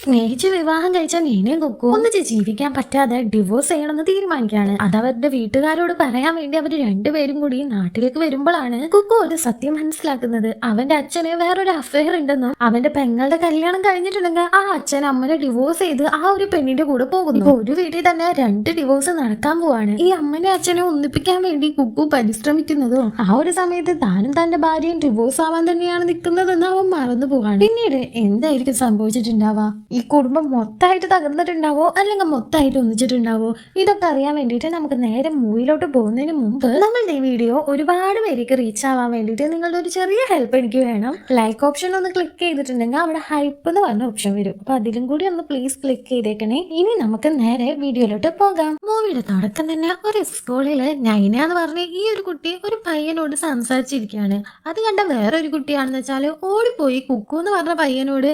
സ്നേഹിച്ച് വിവാഹം കഴിച്ച നീനയും കുക്കു ഒന്നിച്ച് ജീവിക്കാൻ പറ്റാതെ ഡിവോഴ്സ് ചെയ്യണമെന്ന് തീരുമാനിക്കുകയാണ്. അത് അവരുടെ വീട്ടുകാരോട് പറയാൻ വേണ്ടി അവർ രണ്ടുപേരും കൂടി നാട്ടിലേക്ക് വരുമ്പോഴാണ് കുക്കു ഒരു സത്യം മനസ്സിലാക്കുന്നത്. അവന്റെ അച്ഛന് വേറൊരു അഫയർ ഉണ്ടെന്നും അവന്റെ പെങ്ങളുടെ കല്യാണം കഴിഞ്ഞിട്ടുണ്ടെങ്കിൽ ആ അച്ഛൻ അമ്മനെ ഡിവോഴ്സ് ചെയ്ത് ആ ഒരു പെണ്ണിന്റെ കൂടെ പോകുന്നു. ഒരു വീട്ടിൽ തന്നെ രണ്ട് ഡിവോഴ്സ് നടക്കാൻ പോവാണ്. ഈ അമ്മനെ അച്ഛനെ ഒന്നിപ്പിക്കാൻ വേണ്ടി കുക്കു പരിശ്രമിക്കുന്നതും ആ ഒരു സമയത്ത് താനും തന്റെ ഭാര്യയും ഡിവോഴ്സ് ആവാൻ തന്നെയാണ് നിൽക്കുന്നതെന്ന് അവൻ മറന്നു പോവാണ്. പിന്നീട് എന്തായിരിക്കും സംഭവിച്ചിട്ടുണ്ടാവുക? ഈ കുടുംബം മൊത്തമായിട്ട് തകർന്നിട്ടുണ്ടാവോ അല്ലെങ്കിൽ മൊത്തമായിട്ട് ഒന്നിച്ചിട്ടുണ്ടാവോ? ഇതൊക്കെ അറിയാൻ വേണ്ടിയിട്ട് നമുക്ക് നേരെ മൂവിയിലോട്ട് പോകുന്നതിന് മുമ്പ് നമ്മളുടെ ഈ വീഡിയോ ഒരുപാട് പേർക്ക് റീച്ച് ആവാൻ വേണ്ടിയിട്ട് നിങ്ങളുടെ ഒരു ചെറിയ ഹെൽപ്പ് എനിക്ക് വേണം. ലൈക്ക് ഓപ്ഷൻ ഒന്ന് ക്ലിക്ക് ചെയ്തിട്ടുണ്ടെങ്കിൽ അവിടെ ഹൈപ്പ് എന്ന് പറഞ്ഞ ഓപ്ഷൻ വരും. അപ്പൊ അതിലും കൂടി ഒന്ന് പ്ലീസ് ക്ലിക്ക് ചെയ്തേക്കണേ. ഇനി നമുക്ക് നേരെ വീഡിയോയിലോട്ട് പോകാം. മൂവിയുടെ തുടക്കം തന്നെ ഒരു സ്കൂളില് നൈന എന്ന് പറഞ്ഞ ഈ ഒരു കുട്ടി ഒരു പയ്യനോട് സംസാരിച്ചിരിക്കുകയാണ്. അത് കണ്ട വേറൊരു കുട്ടിയാണെന്ന് വെച്ചാല് ഓടിപ്പോയി കുക്കു എന്ന് പറഞ്ഞ പയ്യനോട്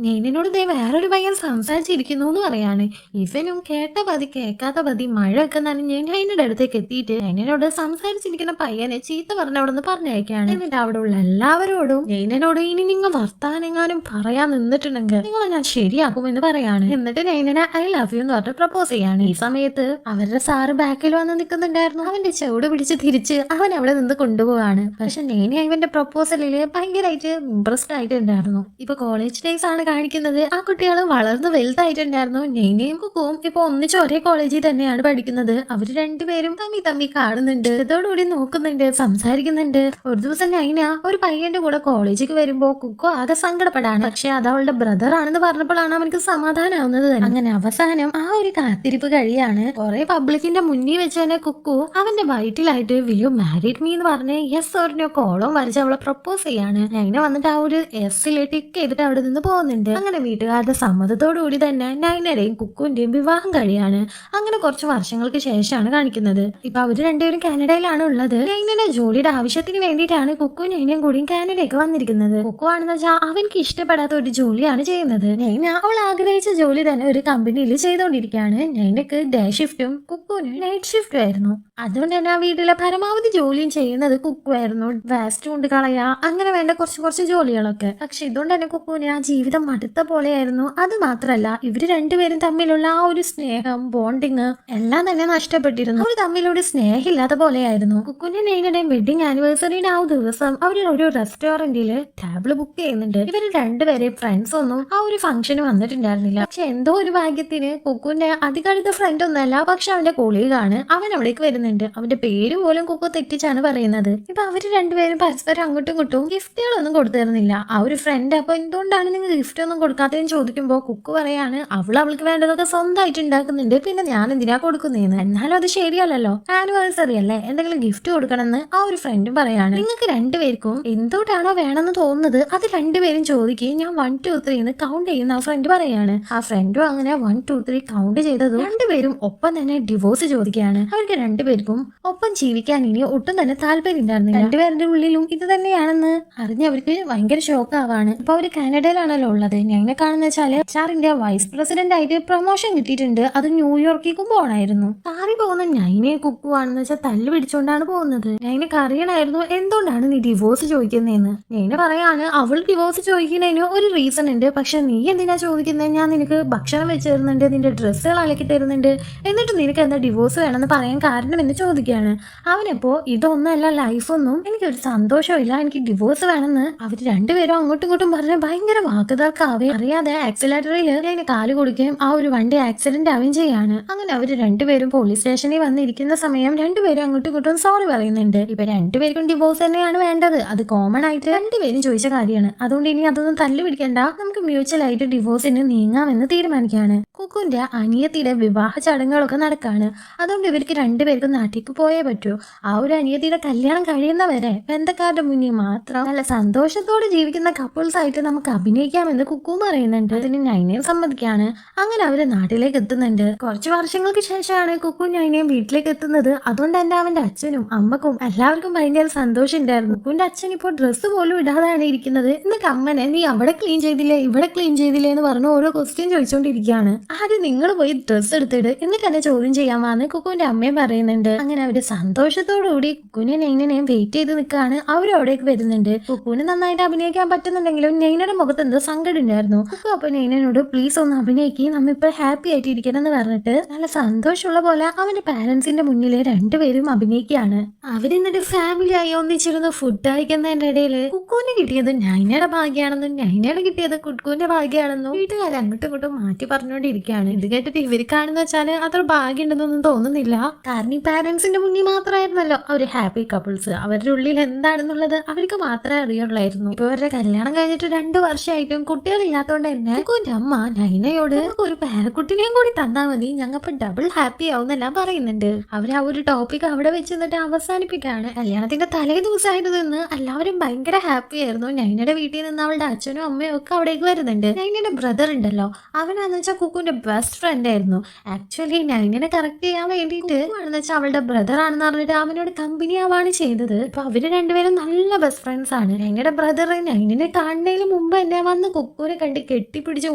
നൈനോട് വേറൊരു പയ്യൻ സംസാരിച്ചിരിക്കുന്നു എന്ന് പറയാണ്. ഇവനും കേട്ട പതി കേൾക്കാത്ത പതി മഴയൊക്കെ നനഞ്ഞ് നൈനയുടെ അടുത്തേക്ക് എത്തിയിട്ട് നൈനോട് സംസാരിച്ചിരിക്കുന്ന പയ്യനെ ചീത്ത പറഞ്ഞ അവിടെ നിന്ന് പറഞ്ഞയക്കാണ്. എന്നിട്ട് അവിടെ ഉള്ള എല്ലാവരോടും നൈനോട് ഇനി നിങ്ങൾ വർത്താനെങ്ങാനും പറയാൻ നിന്നിട്ടുണ്ടെങ്കിൽ നിങ്ങളെ ഞാൻ ശരിയാക്കുമെന്ന് പറയാണ്. എന്നിട്ട് നൈനനെ ഐ ലവ് യു എന്ന് പറഞ്ഞ് പ്രപ്പോസ് ചെയ്യാണ്. ഈ സമയത്ത് അവരുടെ സാറ് ബാക്കിൽ വന്ന് നിൽക്കുന്നുണ്ടായിരുന്നു. അവന്റെ ചുവട് പിടിച്ച് തിരിച്ച് അവൻ അവിടെ നിന്ന് കൊണ്ടുപോവാണ്. പക്ഷെ നൈന ഇവന്റെ പ്രപ്പോസലില് ഭയങ്കരമായിട്ട് ഇംപ്രസ്ഡ് ആയിട്ടുണ്ടായിരുന്നു. ഇപ്പൊ കോളേജ് ഡേയ്സ് ആണ് കാണിക്കുന്നത്. ആ കുട്ടികൾ വളർന്ന് വലുതായിട്ടുണ്ടായിരുന്നു. നെയ്നയും കുക്കുവും ഇപ്പൊ ഒന്നിച്ച് ഒരേ കോളേജിൽ തന്നെയാണ് പഠിക്കുന്നത്. അവര് രണ്ടുപേരും തമ്മി കാണുന്നുണ്ട്, ഇതോടുകൂടി നോക്കുന്നുണ്ട്, സംസാരിക്കുന്നുണ്ട്. ഒരു ദിവസം നൈന ഒരു പയ്യന്റെ കൂടെ കോളേജിലേക്ക് വരുമ്പോ കുക്കു ആകെ സങ്കടപ്പെടാണ്. പക്ഷെ അത് അവളുടെ ബ്രദർ ആണെന്ന് പറഞ്ഞപ്പോഴാണ് അവനക്ക് സമാധാനാവുന്നത് തന്നെ. അങ്ങനെ അവസാനം ആ ഒരു കാത്തിരിപ്പ് കഴിയാണ്. കുറെ പബ്ലിക്കിന്റെ മുന്നിൽ വെച്ച് തന്നെ കുക്കു അവന്റെ വയറ്റിലായിട്ട് വിൽ യു മാരീഡ് മീ എന്ന് പറഞ്ഞ് യെസ് ഓർ നോ കോളം വരച്ച് അവളെ പ്രപ്പോസ് ചെയ്യാണ്. നൈന വന്നിട്ട് ആ ഒരു എസ്സിൽ ടിക്ക് ചെയ്തിട്ട് അവിടെ നിന്ന് പോകുന്നുണ്ട്. അങ്ങനെ വീട്ടുകാരുടെ സമ്മതത്തോടുകൂടി തന്നെ നൈനയുടെയും കുക്കുവിന്റെയും വിവാഹം കഴിയാണ്. അങ്ങനെ കുറച്ച് വർഷങ്ങൾക്ക് ശേഷമാണ് കാണിക്കുന്നത്. ഇപ്പൊ അവര് രണ്ടുപേരും കാനഡയിലാണ് ഉള്ളത്. നൈനയുടെ ജോലിയുടെ ആവശ്യത്തിന് വേണ്ടിയിട്ടാണ് കുക്കു നൈനയും കൂടിയും കാനഡയ്ക്ക് വന്നിരിക്കുന്നത്. കുക്കു ആണെന്ന് വെച്ചാൽ അവൻക്ക് ഇഷ്ടപ്പെടാത്ത ഒരു ജോലിയാണ് ചെയ്യുന്നത്. നൈന അവൾ ആഗ്രഹിച്ച ജോലി തന്നെ ഒരു കമ്പനിയിൽ ചെയ്തുകൊണ്ടിരിക്കുകയാണ്. നൈനക്ക് ഡേ ഷിഫ്റ്റും കുക്കുവിന് നൈറ്റ് ഷിഫ്റ്റും ആയിരുന്നു. അതുകൊണ്ട് തന്നെ ആ വീട്ടിലെ പരമാവധി ജോലിയും ചെയ്യുന്നത് കുക്കു ആയിരുന്നു. വേസ്റ്റ് കൊണ്ട് കളയാ, അങ്ങനെ വേണ്ട കുറച്ച് ജോലികളൊക്കെ. പക്ഷെ ഇതുകൊണ്ട് തന്നെ കുക്കുവിന് ആ ജീവിതം മടുത്ത പോലെയായിരുന്നു. അത് മാത്രല്ല ഇവര് രണ്ടുപേരും തമ്മിലുള്ള ആ ഒരു സ്നേഹം, ബോണ്ടിങ് എല്ലാം തന്നെ നഷ്ടപ്പെട്ടിരുന്നു. അവർ തമ്മിലൊരു സ്നേഹമില്ലാത്ത പോലെയായിരുന്നു. കുക്കുവിന്റെ നൈനയുടെയും വെഡിങ് ആനിവേഴ്സറിയുടെ ആ ദിവസം അവർ ഒരു റെസ്റ്റോറന്റില് ടേബിള് ബുക്ക് ചെയ്യുന്നുണ്ട്. ഇവര് രണ്ടുപേരെ ഫ്രണ്ട്സ് ഒന്നും ആ ഒരു ഫംഗ്ഷന് വന്നിട്ടുണ്ടായിരുന്നില്ല. പക്ഷെ എന്തോ ഒരു ഭാഗ്യത്തിന് കുക്കുവിന്റെ അധികടുത്ത ഫ്രണ്ട് ഒന്നല്ല, പക്ഷെ അവന്റെ കൊളീഗാണ്. അവൻ അവിടേക്ക് വരുന്നുണ്ട്. അവന്റെ പേര് പോലും കുക്കു തെറ്റിച്ചാണ് പറയുന്നത്. ഇപ്പൊ അവര് രണ്ടുപേരും പരസ്പരം അങ്ങോട്ടും ഇങ്ങോട്ടും ഗിഫ്റ്റുകളൊന്നും കൊടുത്തിരുന്നില്ല. ആ ഒരു ഫ്രണ്ട് അപ്പൊ എന്തുകൊണ്ടാണ് നിങ്ങൾ ഗിഫ്റ്റ് ഒന്നും കൊടുക്കാത്തതെന്ന് ചോദിക്കുമ്പോ കുക്കു പറയാണ് അവൾക്ക് വേണ്ടതൊക്കെ സ്വന്തമായിട്ട് ഉണ്ടാക്കുന്നുണ്ട്, പിന്നെ ഞാൻ എന്തിനാ കൊടുക്കുന്നേന്ന്. എന്നാലും അത് ശരിയല്ലല്ലോ, ആനിവേഴ്സറി അല്ലേ, എന്തെങ്കിലും ഗിഫ്റ്റ് കൊടുക്കണമെന്ന് ആ ഒരു ഫ്രണ്ടും പറയാണ്. നിങ്ങൾക്ക് രണ്ടുപേർക്കും എന്തുകൊണ്ടാണോ വേണമെന്ന് തോന്നുന്നത് അത് രണ്ടുപേരും ചോദിക്കുകയും ഞാൻ 1 2 3 എന്ന് കൗണ്ട് ചെയ്യുന്ന ആ ഫ്രണ്ട് പറയാണ്. ആ ഫ്രണ്ടും അങ്ങനെ 1 2 3 കൗണ്ട് ചെയ്തതും രണ്ടുപേരും ഒപ്പം തന്നെ ഡിവോഴ്സ് ചോദിക്കുകയാണ്. അവർക്ക് രണ്ടുപേർക്കും ഒപ്പം ജീവിക്കാൻ ഇനി ഒട്ടും തന്നെ താല്പര്യം ഉണ്ടായിരുന്നില്ല. രണ്ടുപേരുടെ ഉള്ളിലും ഇത് തന്നെയാണെന്ന് അറിഞ്ഞ് അവർക്ക് ഭയങ്കര ഷോക്ക് ആവാണ്. ഇപ്പൊ അവര് കാനഡയിലാണല്ലോ ഉള്ളത്. ഞങ്ങളെ കാണുന്ന വെച്ചാല് HR-ന്റെ വൈസ് പ്രസിഡന്റ് ആയിട്ട് പ്രൊമോഷൻ കിട്ടിയിട്ടുണ്ട്. അത് ന്യൂയോർക്കിലേക്കും പോകണമായിരുന്നു. കാറി പോകുന്ന നൈനയെ കുക്കു ആണെന്ന് വെച്ചാൽ തല്ല് പിടിച്ചോണ്ടാണ് പോകുന്നത്. നൈനക്ക് അറിയണമായിരുന്നു എന്തുകൊണ്ടാണ് നീ ഡിവോഴ്സ് ചോദിക്കുന്നതെന്ന്. നൈന പറയാണ് അവൾ ഡിവോഴ്സ് ചോദിക്കുന്നതിന് ഒരു റീസൺ ഉണ്ട്, പക്ഷെ നീ എന്തിനാ ചോദിക്കുന്നത്? ഞാൻ നിനക്ക് ഭക്ഷണം വെച്ച് തരുന്നുണ്ട്, നിന്റെ ഡ്രസ്സുകൾ അലക്കി തരുന്നുണ്ട്, എന്നിട്ട് നിനക്ക് എന്താ ഡിവോഴ്സ് വേണമെന്ന് പറയാൻ കാരണം എന്ന് ചോദിക്കുകയാണ്. അവനപ്പോ ഇതൊന്നല്ല ലൈഫൊന്നും, എനിക്കൊരു സന്തോഷമില്ല, എനിക്ക് ഡിവോഴ്സ് വേണമെന്ന് അവർ രണ്ടുപേരും അങ്ങോട്ടും ഇങ്ങോട്ടും പറഞ്ഞ് ഭയങ്കര വാക്കുതർക്കാവേ. അറിയാതെ ആക്സിലേറ്ററിൽ അതിന് കാല് കൊടുക്കുകയും ആ ഒരു വണ്ടി ആക്സിഡന്റ് ആവുകയും ചെയ്യാണ്. അങ്ങനെ അവര് രണ്ടുപേരും പോലീസ് സ്റ്റേഷനിൽ വന്നിരിക്കുന്ന സമയം രണ്ടുപേരും അങ്ങോട്ടും ഇങ്ങോട്ടും സോറി പറയുന്നുണ്ട്. ഇപ്പൊ രണ്ടുപേർക്കും ഡിവോഴ്സ് തന്നെയാണ് വേണ്ടത്. അത് കോമൺ ആയിട്ട് രണ്ടുപേരും ചോദിച്ച കാര്യമാണ്. അതുകൊണ്ട് ഇനി അതൊന്നും തല്ലു പിടിക്കണ്ട, നമുക്ക് മ്യൂച്വൽ ആയിട്ട് ഡിവോഴ്സിന് നീങ്ങാമെന്ന് തീരുമാനിക്കുകയാണ്. കുക്കുവിന്റെ അനിയത്തിയുടെ വിവാഹ ചടങ്ങുകളൊക്കെ നടക്കാണ്. അതുകൊണ്ട് ഇവർക്ക് രണ്ടുപേർക്കും നാട്ടിലേക്ക് പോയേ പറ്റൂ. ആ ഒരു അനിയത്തിയുടെ കല്യാണം കഴിയുന്നവരെ ബന്ധക്കാരുടെ മുന്നിൽ മാത്രം നല്ല സന്തോഷത്തോടെ ജീവിക്കുന്ന കപ്പിൾസ് ആയിട്ട് നമുക്ക് അഭിനയിക്കാമെന്ന് കുക്കു പറയുന്നുണ്ട്. അതിന് നൈനയും സമ്മതിക്കാണ്. അങ്ങനെ അവര് നാട്ടിലേക്ക് എത്തുന്നുണ്ട്. കുറച്ച് വർഷങ്ങൾക്ക് ശേഷമാണ് കുക്കു നൈനയും വീട്ടിലേക്ക് എത്തുന്നത്. അതുകൊണ്ട് തന്നെ അവന്റെ അച്ഛനും അമ്മക്കും എല്ലാവർക്കും ഭയങ്കര സന്തോഷം ഉണ്ടായിരുന്നു. കുക്കുവിന്റെ അച്ഛൻ ഇപ്പോൾ ഡ്രസ്സ് പോലും ഇടാതാണ് ഇരിക്കുന്നത്. എന്നിട്ട് അമ്മനെ നീ അവിടെ ക്ലീൻ ചെയ്തില്ലേ, ഇവിടെ ക്ലീൻ ചെയ്തില്ലേ എന്ന് പറഞ്ഞ് ഓരോ ക്വസ്റ്റ്യൻ ചോദിച്ചുകൊണ്ടിരിക്കുകയാണ്. ആദ്യം നിങ്ങൾ പോയി ഡ്രസ്സ് എടുത്തിട്ട് എന്നിട്ട് എന്നെ ചോദ്യം ചെയ്യാൻ വന്ന് കുക്കുവിന്റെ അമ്മയും പറയുന്നുണ്ട്. വരുന്നുണ്ട്. അങ്ങനെ അവര് സന്തോഷത്തോടുകൂടി കുക്കുവിനെ നൈനനെയും വെയിറ്റ് ചെയ്ത് നിൽക്കുകയാണ്. അവരും അവിടേക്ക് വരുന്നുണ്ട്. കുക്കുവിന് നന്നായിട്ട് അഭിനയിക്കാൻ പറ്റുന്നുണ്ടെങ്കിലും നൈനയുടെ മുഖത്ത് എന്തോ സങ്കടം ഉണ്ടായിരുന്നു. കുക്കു അപ്പൊ നൈനനോട് പ്ലീസ് ഒന്ന് അഭിനയിക്കും, നമ്മ ഇപ്പൊ ഹാപ്പി ആയിട്ട് ഇരിക്കണം എന്ന് പറഞ്ഞിട്ട് നല്ല സന്തോഷമുള്ള പോലെ അവന്റെ പാരന്റ്സിന്റെ മുന്നിൽ രണ്ടുപേരും അഭിനയിക്കുകയാണ്. അവരെന്നിട്ട് ഫാമിലി ആയി ഒന്നിച്ചിരുന്ന് ഫുഡ് കഴിക്കുന്നതിന്റെ ഇടയിൽ കുക്കുവിന് കിട്ടിയത് നൈനയുടെ ഭാഗ്യാണെന്നും നൈനയുടെ കിട്ടിയത് കുക്കുവിന്റെ ഭാഗ്യാണെന്നും വീട്ടുകാരെ അങ്ങോട്ടും ഇങ്ങോട്ടും മാറ്റി പറഞ്ഞുകൊണ്ടിരിക്കുകയാണ്. ഇത് കേട്ടിട്ട് ഇവർക്കാണെന്ന് വെച്ചാല് അത്ര ഭാഗ്യം ഉണ്ടെന്നൊന്നും തോന്നുന്നില്ല. കാരണം ഈ പാരന്റ്സിന്റെ മുന്നിൽ മാത്രമായിരുന്നല്ലോ അവര് ഹാപ്പി കപ്പിൾസ്. അവരുടെ ഉള്ളിൽ എന്താണെന്നുള്ളത് അവർക്ക് മാത്രമേ അറിയുള്ളായിരുന്നു. ഇപ്പൊ അവരുടെ കല്യാണം കഴിഞ്ഞിട്ട് 2 വർഷമായിട്ടും കുട്ടികളില്ലാത്തോണ്ട് തന്നെ കുക്കുവിന്റെ അമ്മ നൈനയോട് ഒരു പേരക്കുട്ടിനെയും കൂടി തന്നാ മതി, ഞങ്ങപ്പോ ഡബിൾ ഹാപ്പി ആവുന്നെല്ലാം പറയുന്നുണ്ട്. അവര് ആ ഒരു ടോപ്പിക് അവിടെ വെച്ച് എന്നിട്ട് അവസാനിപ്പിക്കുകയാണ്. കല്യാണത്തിന്റെ തലേ ദിവസമായിരുന്നു എല്ലാവരും ഭയങ്കര ഹാപ്പി ആയിരുന്നു. നൈനയുടെ വീട്ടിൽ നിന്ന് അവളുടെ അച്ഛനും അമ്മയും ഒക്കെ അവിടേക്ക് വരുന്നുണ്ട്. നൈനയുടെ ബ്രദർ ഉണ്ടല്ലോ, അവനാന്ന് വെച്ചാൽ കുക്കുവിന്റെ ബെസ്റ്റ് ഫ്രണ്ട് ആയിരുന്നു. ആക്ച്വലി നൈനനെ കറക്റ്റ് ചെയ്യാൻ വേണ്ടിയിട്ട് ആണെന്ന് വെച്ചാൽ അവളുടെ ബ്രദർ ആണെന്ന് പറഞ്ഞിട്ട് അവനോട് കമ്പനി ആവാണ് ചെയ്തത്. അപ്പൊ അവര് രണ്ടുപേരും നല്ല ബെസ്റ്റ് ഫ്രണ്ട്സ് ആണ്. നൈനയുടെ ബ്രദർ നൈനനെ കാണുന്നതിന് മുമ്പ് തന്നെ വന്ന് കുക്കുവിനെ കണ്ട് കെട്ടിപ്പിടിച്ച്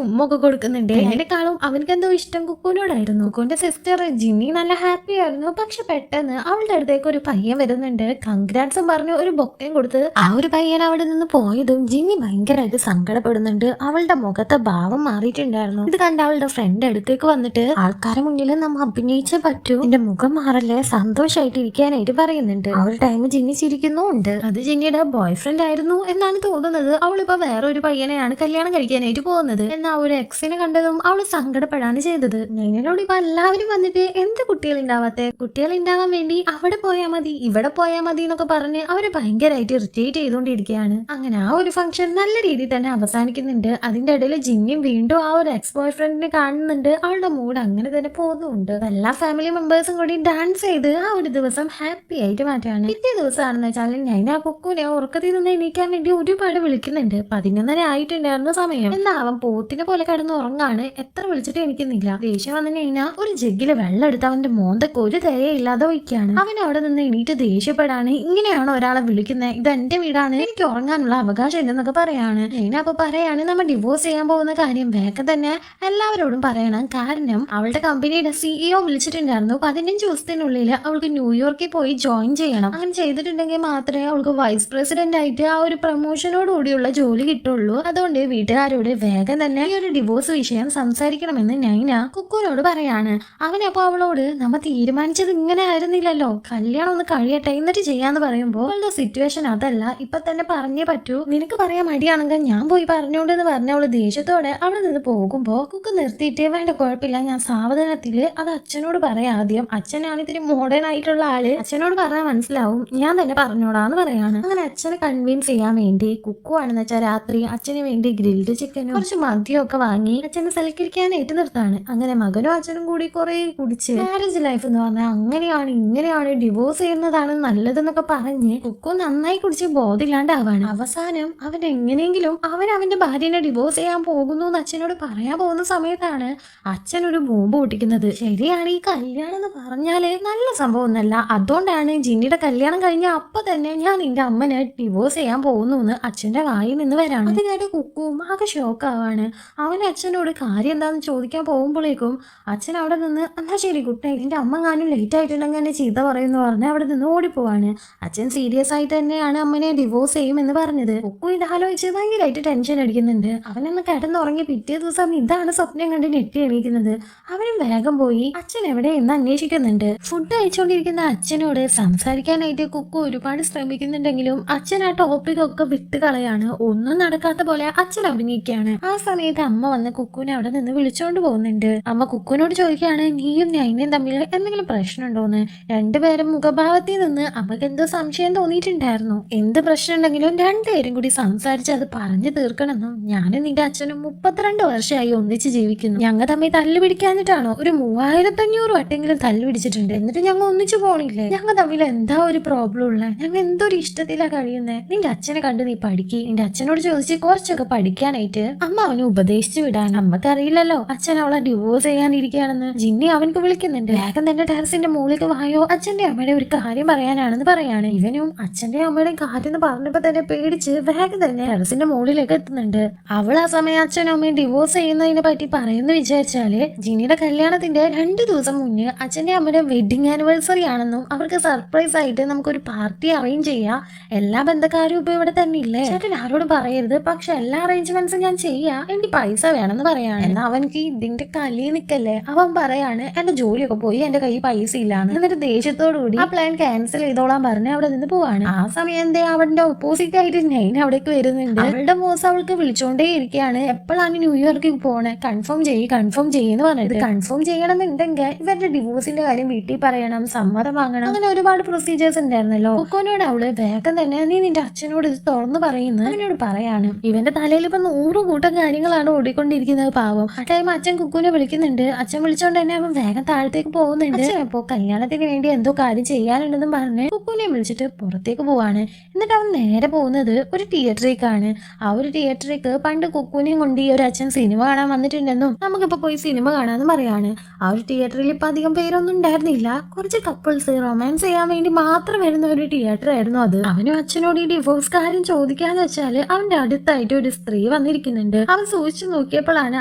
ഉമ്മൊക്കെ കൊടുക്കുന്നുണ്ട്. നൈനേക്കാളും അവനക്ക് എന്തോ ഇഷ്ടം കുക്കുവിനോടായിരുന്നു. കുക്കുവിന്റെ സിസ്റ്റർ ജിന്നി നല്ല ഹാപ്പി ആയിരുന്നു. പക്ഷെ പെട്ടെന്ന് അവളുടെ അടുത്തേക്ക് ഒരു പയ്യൻ വരുന്നുണ്ട്. കൺഗ്രാറ്റ്സും പറഞ്ഞു ഒരു ബൊക്കയും കൊടുത്ത് ആ ഒരു പയ്യൻ അവിടെ നിന്ന് പോയതും ജിന്നി ഭയങ്കരമായിട്ട് സങ്കടപ്പെടുന്നുണ്ട്. അവളുടെ മുഖത്തെ ഭാവം മാറിയിട്ടുണ്ടായിരുന്നു. ഇത് കണ്ട അവളുടെ ഫ്രണ്ട് അടുത്തേക്ക് വന്നിട്ട് ആൾക്കാരെ മുന്നിൽ നമ്മ അഭിനയിച്ചേ പറ്റൂ, എന്റെ മുഖം മാറല്ലേ, സന്തോഷമായിട്ട് ഇരിക്കാനായിട്ട് പറയുന്നുണ്ട്. ആ ഒരു ടൈം ജിന്നി ചിരിക്കുന്നുണ്ട്. അത് ജിന്നിയുടെ ബോയ് ഫ്രണ്ട് ആയിരുന്നു എന്നാണ് തോന്നുന്നത്. അവളിപ്പോ വേറൊരു പയ്യനെയാണ് കല്യാണം കഴിക്കാനായിട്ട് പോകുന്നത്. എന്നാൽ ഒരു എക്സിനെ കണ്ടതും അവള് സങ്കടപ്പെടാണ് ചെയ്തത്. നൈനയോട് ഇപ്പൊ എല്ലാവരും വന്നിട്ട് എന്ത് കുട്ടികളുണ്ടാവാത്തെ, കുട്ടികളുണ്ടാവാൻ വേണ്ടി അവിടെ പോയാൽ മതി ഇവിടെ പോയാൽ മതി എന്നൊക്കെ പറഞ്ഞ് അവര് ഭയങ്കരമായിട്ട് ഇറിറ്റേറ്റ് ചെയ്തുകൊണ്ടിരിക്കുകയാണ്. അങ്ങനെ ആ ഒരു ഫംഗ്ഷൻ നല്ല രീതിയിൽ തന്നെ അവസാനിക്കുന്നുണ്ട്. അതിന്റെ ഇടയിൽ ജിന്നിയും വീണ്ടും ആ ഒരു എക്സ് ബോയ് ഫ്രണ്ടിനെ കാണുന്നുണ്ട്. അവളുടെ മൂഡ് അങ്ങനെ തന്നെ പോകുന്നുണ്ട്. എല്ലാ ഫാമിലി മെമ്പേഴ്സും കൂടി ഡാൻസ് ചെയ്ത് ആ ഒരു ദിവസം ഹാപ്പി ആയിട്ട് മാറ്റാണ്. പിറ്റേ ദിവസമാണെന്ന് വെച്ചാൽ ഞാൻ ആ കുക്കുനെ ഉറക്കത്തിൽ നിന്ന് എണീക്കാൻ വേണ്ടി ഒരുപാട് വിളിക്കുന്നുണ്ട്. 11:30 ആയിട്ടുണ്ടായിരുന്ന സമയം. എന്താ അവൻ പോത്തിനെ പോലെ കിടന്ന് ഉറങ്ങാണ്. എത്ര വിളിച്ചിട്ട് എണീക്കുന്നില്ല. ദേഷ്യം വന്നു കഴിഞ്ഞാൽ ഒരു ജഗ്ഗില് വെള്ളം എടുത്ത് അവന്റെ മോന്തക്ക് ഒരു തിരയില്ലാതെ ഒഴിക്കാണ്. അവൻ അവിടെ നിന്ന് എണീറ്റ് ദേഷ്യപ്പെടാണ്. ഇങ്ങനെയാണോ ഒരാളെ വിളിക്കുന്നത്, ഇത് എന്റെ വീടാണ്, എനിക്ക് ഉറങ്ങാനുള്ള അവകാശം ഇല്ലെന്നൊക്കെ പറയാണ്. ഞാൻ അപ്പൊ പറയാണ് നമ്മൾ ഡിവോഴ്സ് ചെയ്യാൻ പോകുന്ന കാര്യം വേഗം തന്നെ എല്ലാവരോടും പറയണം. കാരണം അവളുടെ കമ്പനിയുടെ CEO വിളിച്ചിട്ടുണ്ടായിരുന്നു. 15 ദിവസത്തിനുള്ളിൽ അവൾക്ക് ന്യൂയോർക്കിൽ പോയി ജോയിൻ ചെയ്യണം. അങ്ങനെ ചെയ്തിട്ടുണ്ടെങ്കിൽ മാത്രമേ അവൾക്ക് വൈസ് പ്രസിഡന്റ് ആയിട്ട് ആ ഒരു പ്രൊമോഷനോട് കൂടിയുള്ള ജോലി കിട്ടുള്ളൂ. അതുകൊണ്ട് വീട്ടുകാരോട് വേഗം തന്നെ ഈ ഒരു ഡിവോഴ്സ് വിഷയം സംസാരിക്കണമെന്ന് നൈന കുക്കുവിനോട് പറയാണ്. അവനപ്പോ അവളോട് നമ്മ തീരുമാനിച്ചത് ഇങ്ങനെ ആയിരുന്നില്ലല്ലോ, കല്യാണം ഒന്ന് കഴിയട്ടെ എന്നിട്ട് ചെയ്യാന്ന് പറയുമ്പോൾ അവളുടെ സിറ്റുവേഷൻ അതല്ല, ഇപ്പൊ തന്നെ പറഞ്ഞേ പറ്റൂ, നിനക്ക് പറയാൻ മടിയാണെങ്കിൽ ഞാൻ പോയി പറഞ്ഞോണ്ടെന്ന് പറഞ്ഞ അവള് ദേഷ്യത്തോടെ അവിടെ നിന്ന് പോകുമ്പോ കുക്ക് നിർത്തിയിട്ട് വേണ്ട കുഴപ്പമില്ല, ഞാൻ സാവധാനത്തില് അത് അച്ഛനോട് പറയാം, ആദ്യം അച്ഛനാണ് ഇത്തിരി മോഡേൺ ആയിട്ടുള്ള ആള്, അച്ഛനോട് പറഞ്ഞാൽ മനസ്സിലാവും, ഞാൻ തന്നെ പറഞ്ഞോടാന്ന് പറയാണ്. അങ്ങനെ അച്ഛനെ കൺവിൻസ് ചെയ്യാൻ വേണ്ടി കുക്കു ആണെന്ന് വെച്ചാൽ രാത്രി അച്ഛന് വേണ്ടി ഗ്രിൽഡ് ചിക്കനും കുറച്ച് മദ്യമൊക്കെ വാങ്ങി അച്ഛനെ സൽക്കരിക്കാനായിട്ട് നിർത്താണ്. അങ്ങനെ മകനും അച്ഛനും കൂടി കുറെ കുടിച്ച് മാരേജ് ലൈഫ് എന്ന് പറഞ്ഞാൽ അങ്ങനെയാണ് ഇങ്ങനെയാണ് ഡിവോഴ്സ് ചെയ്യുന്നതാണ് നല്ലതെന്നൊക്കെ പറഞ്ഞ് കുക്കു നന്നായി കുടിച്ച് ബോധമില്ലാണ്ടാവാണ്. അവസാനം അവൻ എങ്ങനെയെങ്കിലും അവന്റെ ഭാര്യനെ ഡിവോഴ്സ് ചെയ്യാൻ പോകുന്നു എന്ന് അച്ഛനോട് പറയാൻ പോകുന്ന സമയത്താണ് അച്ഛൻ ഒരു ബോംബ് പൊട്ടിക്കുന്നത്. ശരിയാണ്, ഈ കല്യാണം എന്ന് പറഞ്ഞാല് നല്ല സംഭവം ഒന്നല്ല, അതുകൊണ്ടാണ് ജിന്നിയുടെ കല്യാണം കഴിഞ്ഞ അപ്പൊ തന്നെ ഞാൻ നിന്റെ അമ്മനെ ഡിവോഴ്സ് ചെയ്യാൻ പോകുന്നു എന്ന് അച്ഛന്റെ വായിൽ നിന്ന് വരാണ്. അത് കേട്ട് കുക്കുവും ആകെ ഷോക്കാവാണ്. അവൻ അച്ഛനോട് കാര്യം എന്താന്ന് ചോദിക്കാൻ പോകുമ്പോഴേക്കും അച്ഛൻ അവിടെ നിന്ന് എന്നാ ശരി കുട്ടി, എന്റെ അമ്മ ഞാനും ലേറ്റ് ആയിട്ടുണ്ടെങ്കിൽ എന്നെ ചീത്ത പറയുമെന്ന് പറഞ്ഞ് അവിടെ നിന്ന് ഓടിപ്പോവാണ്. അച്ഛൻ സീരിയസ് ആയിട്ട് തന്നെയാണ് അമ്മനെ ഡിവോഴ്സ് ചെയ്യുമെന്ന് പറഞ്ഞത്. കുക്കു ഇതാലോചിച്ച് ഭയങ്കരമായിട്ട് ടെൻഷൻ അടിക്കുന്നുണ്ട്. അവനൊന്ന് കിടന്നുറങ്ങി പിറ്റേ ദിവസം ഇതാണ് സ്വപ്നം കണ്ട് ഞെട്ടി എണീക്കുന്നത്. അവനും വേഗം പോയി അച്ഛൻ എവിടെ എന്ന് അന്വേഷിക്കുന്നുണ്ട്. ഫുഡ് കഴിച്ചുകൊണ്ടിരിക്കുന്ന അച്ഛനോട് സംസാരിക്കാനായിട്ട് കുക്കു ഒരുപാട് ശ്രമിക്കുന്നുണ്ടെങ്കിലും അച്ഛൻ ആ ടോപ്പിക് ഒക്കെ വിട്ട് കളയാണ്. ഒന്നും നടക്കാത്ത പോലെ അച്ഛൻ അഭിനയിക്കുകയാണ്. ആ സമയത്ത് അമ്മ വന്ന് കുക്കുവിനെ അവിടെ നിന്ന് വിളിച്ചോണ്ട് പോകുന്നുണ്ട്. അമ്മ കുക്കുവിനോട് ചോദിക്കുകയാണ്, നീയും നൈനയും തമ്മിൽ എന്തെങ്കിലും പ്രശ്നമുണ്ടോന്ന്. രണ്ടുപേരും മുഖഭാവത്തിൽ നിന്ന് അമ്മക്ക് എന്തോ സംശയം തോന്നിയിട്ടുണ്ടായിരുന്നു. എന്ത് പ്രശ്നം ഉണ്ടെങ്കിലും രണ്ടുപേരും കൂടി സംസാരിച്ച് അത് പറഞ്ഞു തീർക്കണമെന്നും ഞാനും നിന്റെ അച്ഛനും 32 വർഷമായി ഒന്നിച്ച് ജീവിക്കുന്നു, ഞങ്ങൾ തമ്മിൽ തല്ലു പിടിക്കാഞ്ഞിട്ടാണോ, ഒരു 3500 വട്ടെങ്കിലും തല്ലു പിടിച്ചിട്ടുണ്ട്, എന്നിട്ട് ഞങ്ങൾ ഒന്നിച്ചു പോണില്ലേ, ഞങ്ങൾ തമ്മിൽ എന്താ ഒരു പ്രോബ്ലം ഉള്ള, ഞങ്ങൾ എന്തൊരു ഇഷ്ടത്തിലാ കഴിയുന്നത്, നിന്റെ അച്ഛനെ കണ്ട് നീ പഠിക്ക്, നിന്റെ അച്ഛനോട് ചോദിച്ച് കുറച്ചൊക്കെ പഠിക്കാനായിട്ട് അമ്മ അവനെ ഉപദേശിച്ചു വിടാൻ. അമ്മക്കറിയില്ലല്ലോ അച്ഛൻ അവളെ ഡിവോഴ്സ് ചെയ്യാനിരിക്കുകയാണെന്ന്. ജിന്നി അവനക്ക് വിളിക്കുന്നുണ്ട്. വേഗം തന്നെ ടെറസിന്റെ മുകളിലേക്ക് വായോ, അച്ഛന്റെ അമ്മയുടെ ഒരു കാര്യം പറയാനാണെന്ന് പറയാണ്. ഇവനും അച്ഛന്റെ അമ്മയുടെ കാര്യം എന്ന് പറഞ്ഞപ്പോ തന്നെ പേടിച്ച് വേഗം തന്നെ ടെറസിന്റെ മുകളിലേക്ക് എത്തുന്നുണ്ട്. അവൾ ആ സമയം അച്ഛനും അമ്മയും ഡിവോഴ്സ് ചെയ്യുന്നതിനെ പറ്റി പറയുന്നു വിചാരിച്ചാല് ജിന്നിയുടെ കല്യാണത്തിന്റെ 2 ദിവസം മുന്നേ അച്ഛന്റെ അമ്മയുടെ വെഡിങ് വെഡിങ് ആനിവേഴ്സറി ആണെന്നും അവർക്ക് സർപ്രൈസ് ആയിട്ട് നമുക്കൊരു പാർട്ടി അറേഞ്ച് ചെയ്യാം. എല്ലാ ബന്ധക്കാരും ഇപ്പൊ ഇവിടെ തന്നെ ഇല്ലേ, ചേട്ടൻ ആരോടും പറയരുത്, പക്ഷെ എല്ലാ അറേഞ്ച്മെന്റ്സും ഞാൻ ചെയ്യാം, എനിക്ക് പൈസ വേണമെന്ന് പറയാണ്. എന്നാ അവൻക്ക് ഇതിന്റെ കലി നിക്കല്ലേ, അവൻ പറയാണ് എന്റെ ജോലിയൊക്കെ പോയി, എന്റെ കയ്യിൽ പൈസ ഇല്ലാന്ന്. എന്നിട്ട് ദേഷ്യത്തോടു കൂടി ആ പ്ലാൻ ക്യാൻസൽ ചെയ്തോളാൻ പറഞ്ഞ് അവിടെ നിന്ന് പോവാണ്. ആ സമയം എന്തേ അവന്റെ ഓപ്പോസിറ്റ് ആയിട്ട് നൈൻ അവിടേക്ക് വരുന്നുണ്ട്. അവളുടെ ബോസ് അവൾക്ക് വിളിച്ചോണ്ടേ ഇരിക്കുകയാണ്, എപ്പോഴാണ് ന്യൂയോർക്കിൽ പോണേ, കൺഫേം ചെയ്യുന്നു പറഞ്ഞത്. കൺഫേം ചെയ്യണമെന്നുണ്ടെങ്കിൽ ഇവരുടെ ഡിവോഴ്സിന്റെ കാര്യം വീട്ടിൽ പറയണം, സമ്മതം വാങ്ങണം, അങ്ങനെ ഒരുപാട് പ്രൊസീജിയേഴ്സ് ഉണ്ടായിരുന്നല്ലോ. കുക്കോനോട് അവള് വേഗം തന്നെ നീ നിന്റെ അച്ഛനോട് ഇത് തുറന്നു പറയുന്നു അവനോട് പറയാണ്. ഇവന്റെ തലയിൽ ഇപ്പൊ 100 കൂട്ടം കാര്യങ്ങളാണ് ഓടിക്കൊണ്ടിരിക്കുന്നത്. പാവം. ആ ടൈം അച്ഛൻ കുക്കുനെ വിളിക്കുന്നുണ്ട്. അച്ഛൻ വിളിച്ചോണ്ട് തന്നെ അവൻ വേഗം താഴത്തേക്ക് പോകുന്നുണ്ട്. അപ്പൊ കല്യാണത്തിന് വേണ്ടി എന്തോ കാര്യം ചെയ്യാനുണ്ടെന്നും പറഞ്ഞ് കുക്കുനെ വിളിച്ചിട്ട് പുറത്തേക്ക് പോവാണ്. എന്നിട്ട് അവൻ നേരെ പോകുന്നത് ഒരു തിയേറ്ററിലേക്കാണ്. ആ ഒരു തിയേറ്ററിലേക്ക് പണ്ട് കുക്കുനെയും കൊണ്ട് ഈ ഒരു അച്ഛൻ സിനിമ കാണാൻ വന്നിട്ടുണ്ടെന്നും നമുക്കിപ്പോ പോയി സിനിമ കാണാന്നും പറയാണ്. ആ ഒരു തിയേറ്ററിൽ ഇപ്പൊ അധികം പേരൊന്നും ഉണ്ടായിരുന്നില്ല. കുറച്ച് കപ്പിൾസ് റൊമാൻസ് ചെയ്യാൻ വേണ്ടി മാത്രം വരുന്ന ഒരു തിയേറ്റർ ആയിരുന്നു അത്. അവനും അച്ഛനോട് ഈ ഡിവോഴ്സ് കാര്യം ചോദിക്കാന്ന് വെച്ചാല് അവന്റെ അടുത്തായിട്ട് ഒരു സ്ത്രീ വന്നിരിക്കുന്നുണ്ട്. അവൻ സൂക്ഷിച്ചു നോക്കിയപ്പോഴാണ്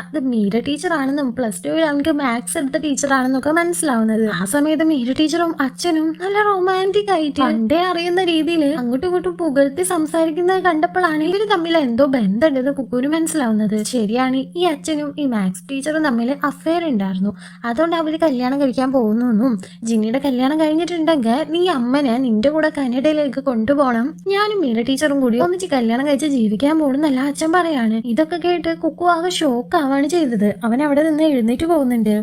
അത് മീര ടീച്ചർ ആണെന്നും +2 അവൻക്ക് മാത്സ് എടുത്ത ടീച്ചർ ആണെന്നൊക്കെ മനസ്സിലാവുന്നത്. ആ സമയത്ത് മീര ടീച്ചറും അച്ഛനും നല്ല റൊമാൻറ്റിക് ആയിട്ട് പണ്ടേ അറിയുന്ന രീതിയിൽ അങ്ങോട്ടും ഇങ്ങോട്ടും പുകഴ്ത്തി സംസാരിക്കുന്നത് കണ്ടപ്പോഴാണ് ഇവര് തമ്മിൽ എന്തോ ബന്ധമുണ്ടെന്ന് കുക്കൂന് മനസ്സിലാവുന്നത്. ശരിയാണ്, ഈ അച്ഛനും ഈ മാത്സ് ടീച്ചറും തമ്മിൽ അഫെയർ ഉണ്ടായിരുന്നു. അതുകൊണ്ട് അവര് കല്യാണം കഴിക്കാൻ പോകുന്നു. ജിന്നിയുടെ കല്യാണം കഴിഞ്ഞിട്ടുണ്ടെങ്കിൽ നീ അമ്മനെ നിന്റെ കൂടെ കാനഡയിലേക്ക് കൊണ്ടുപോകണം, ഞാനും മീര ടീച്ചറും കൂടി ഒന്നിച്ച് കല്യാണം കഴിച്ച് ജീവിക്കാൻ പോകുന്നല്ല അച്ഛൻ പറയാണ്. ഇതൊക്കെ കേട്ട് കുക്കു ആകെ ഷോക്ക് ആവാണ് ചെയ്തത്. അവൻ അവിടെ നിന്ന് എഴുന്നേറ്റ് പോകുന്നുണ്ട്.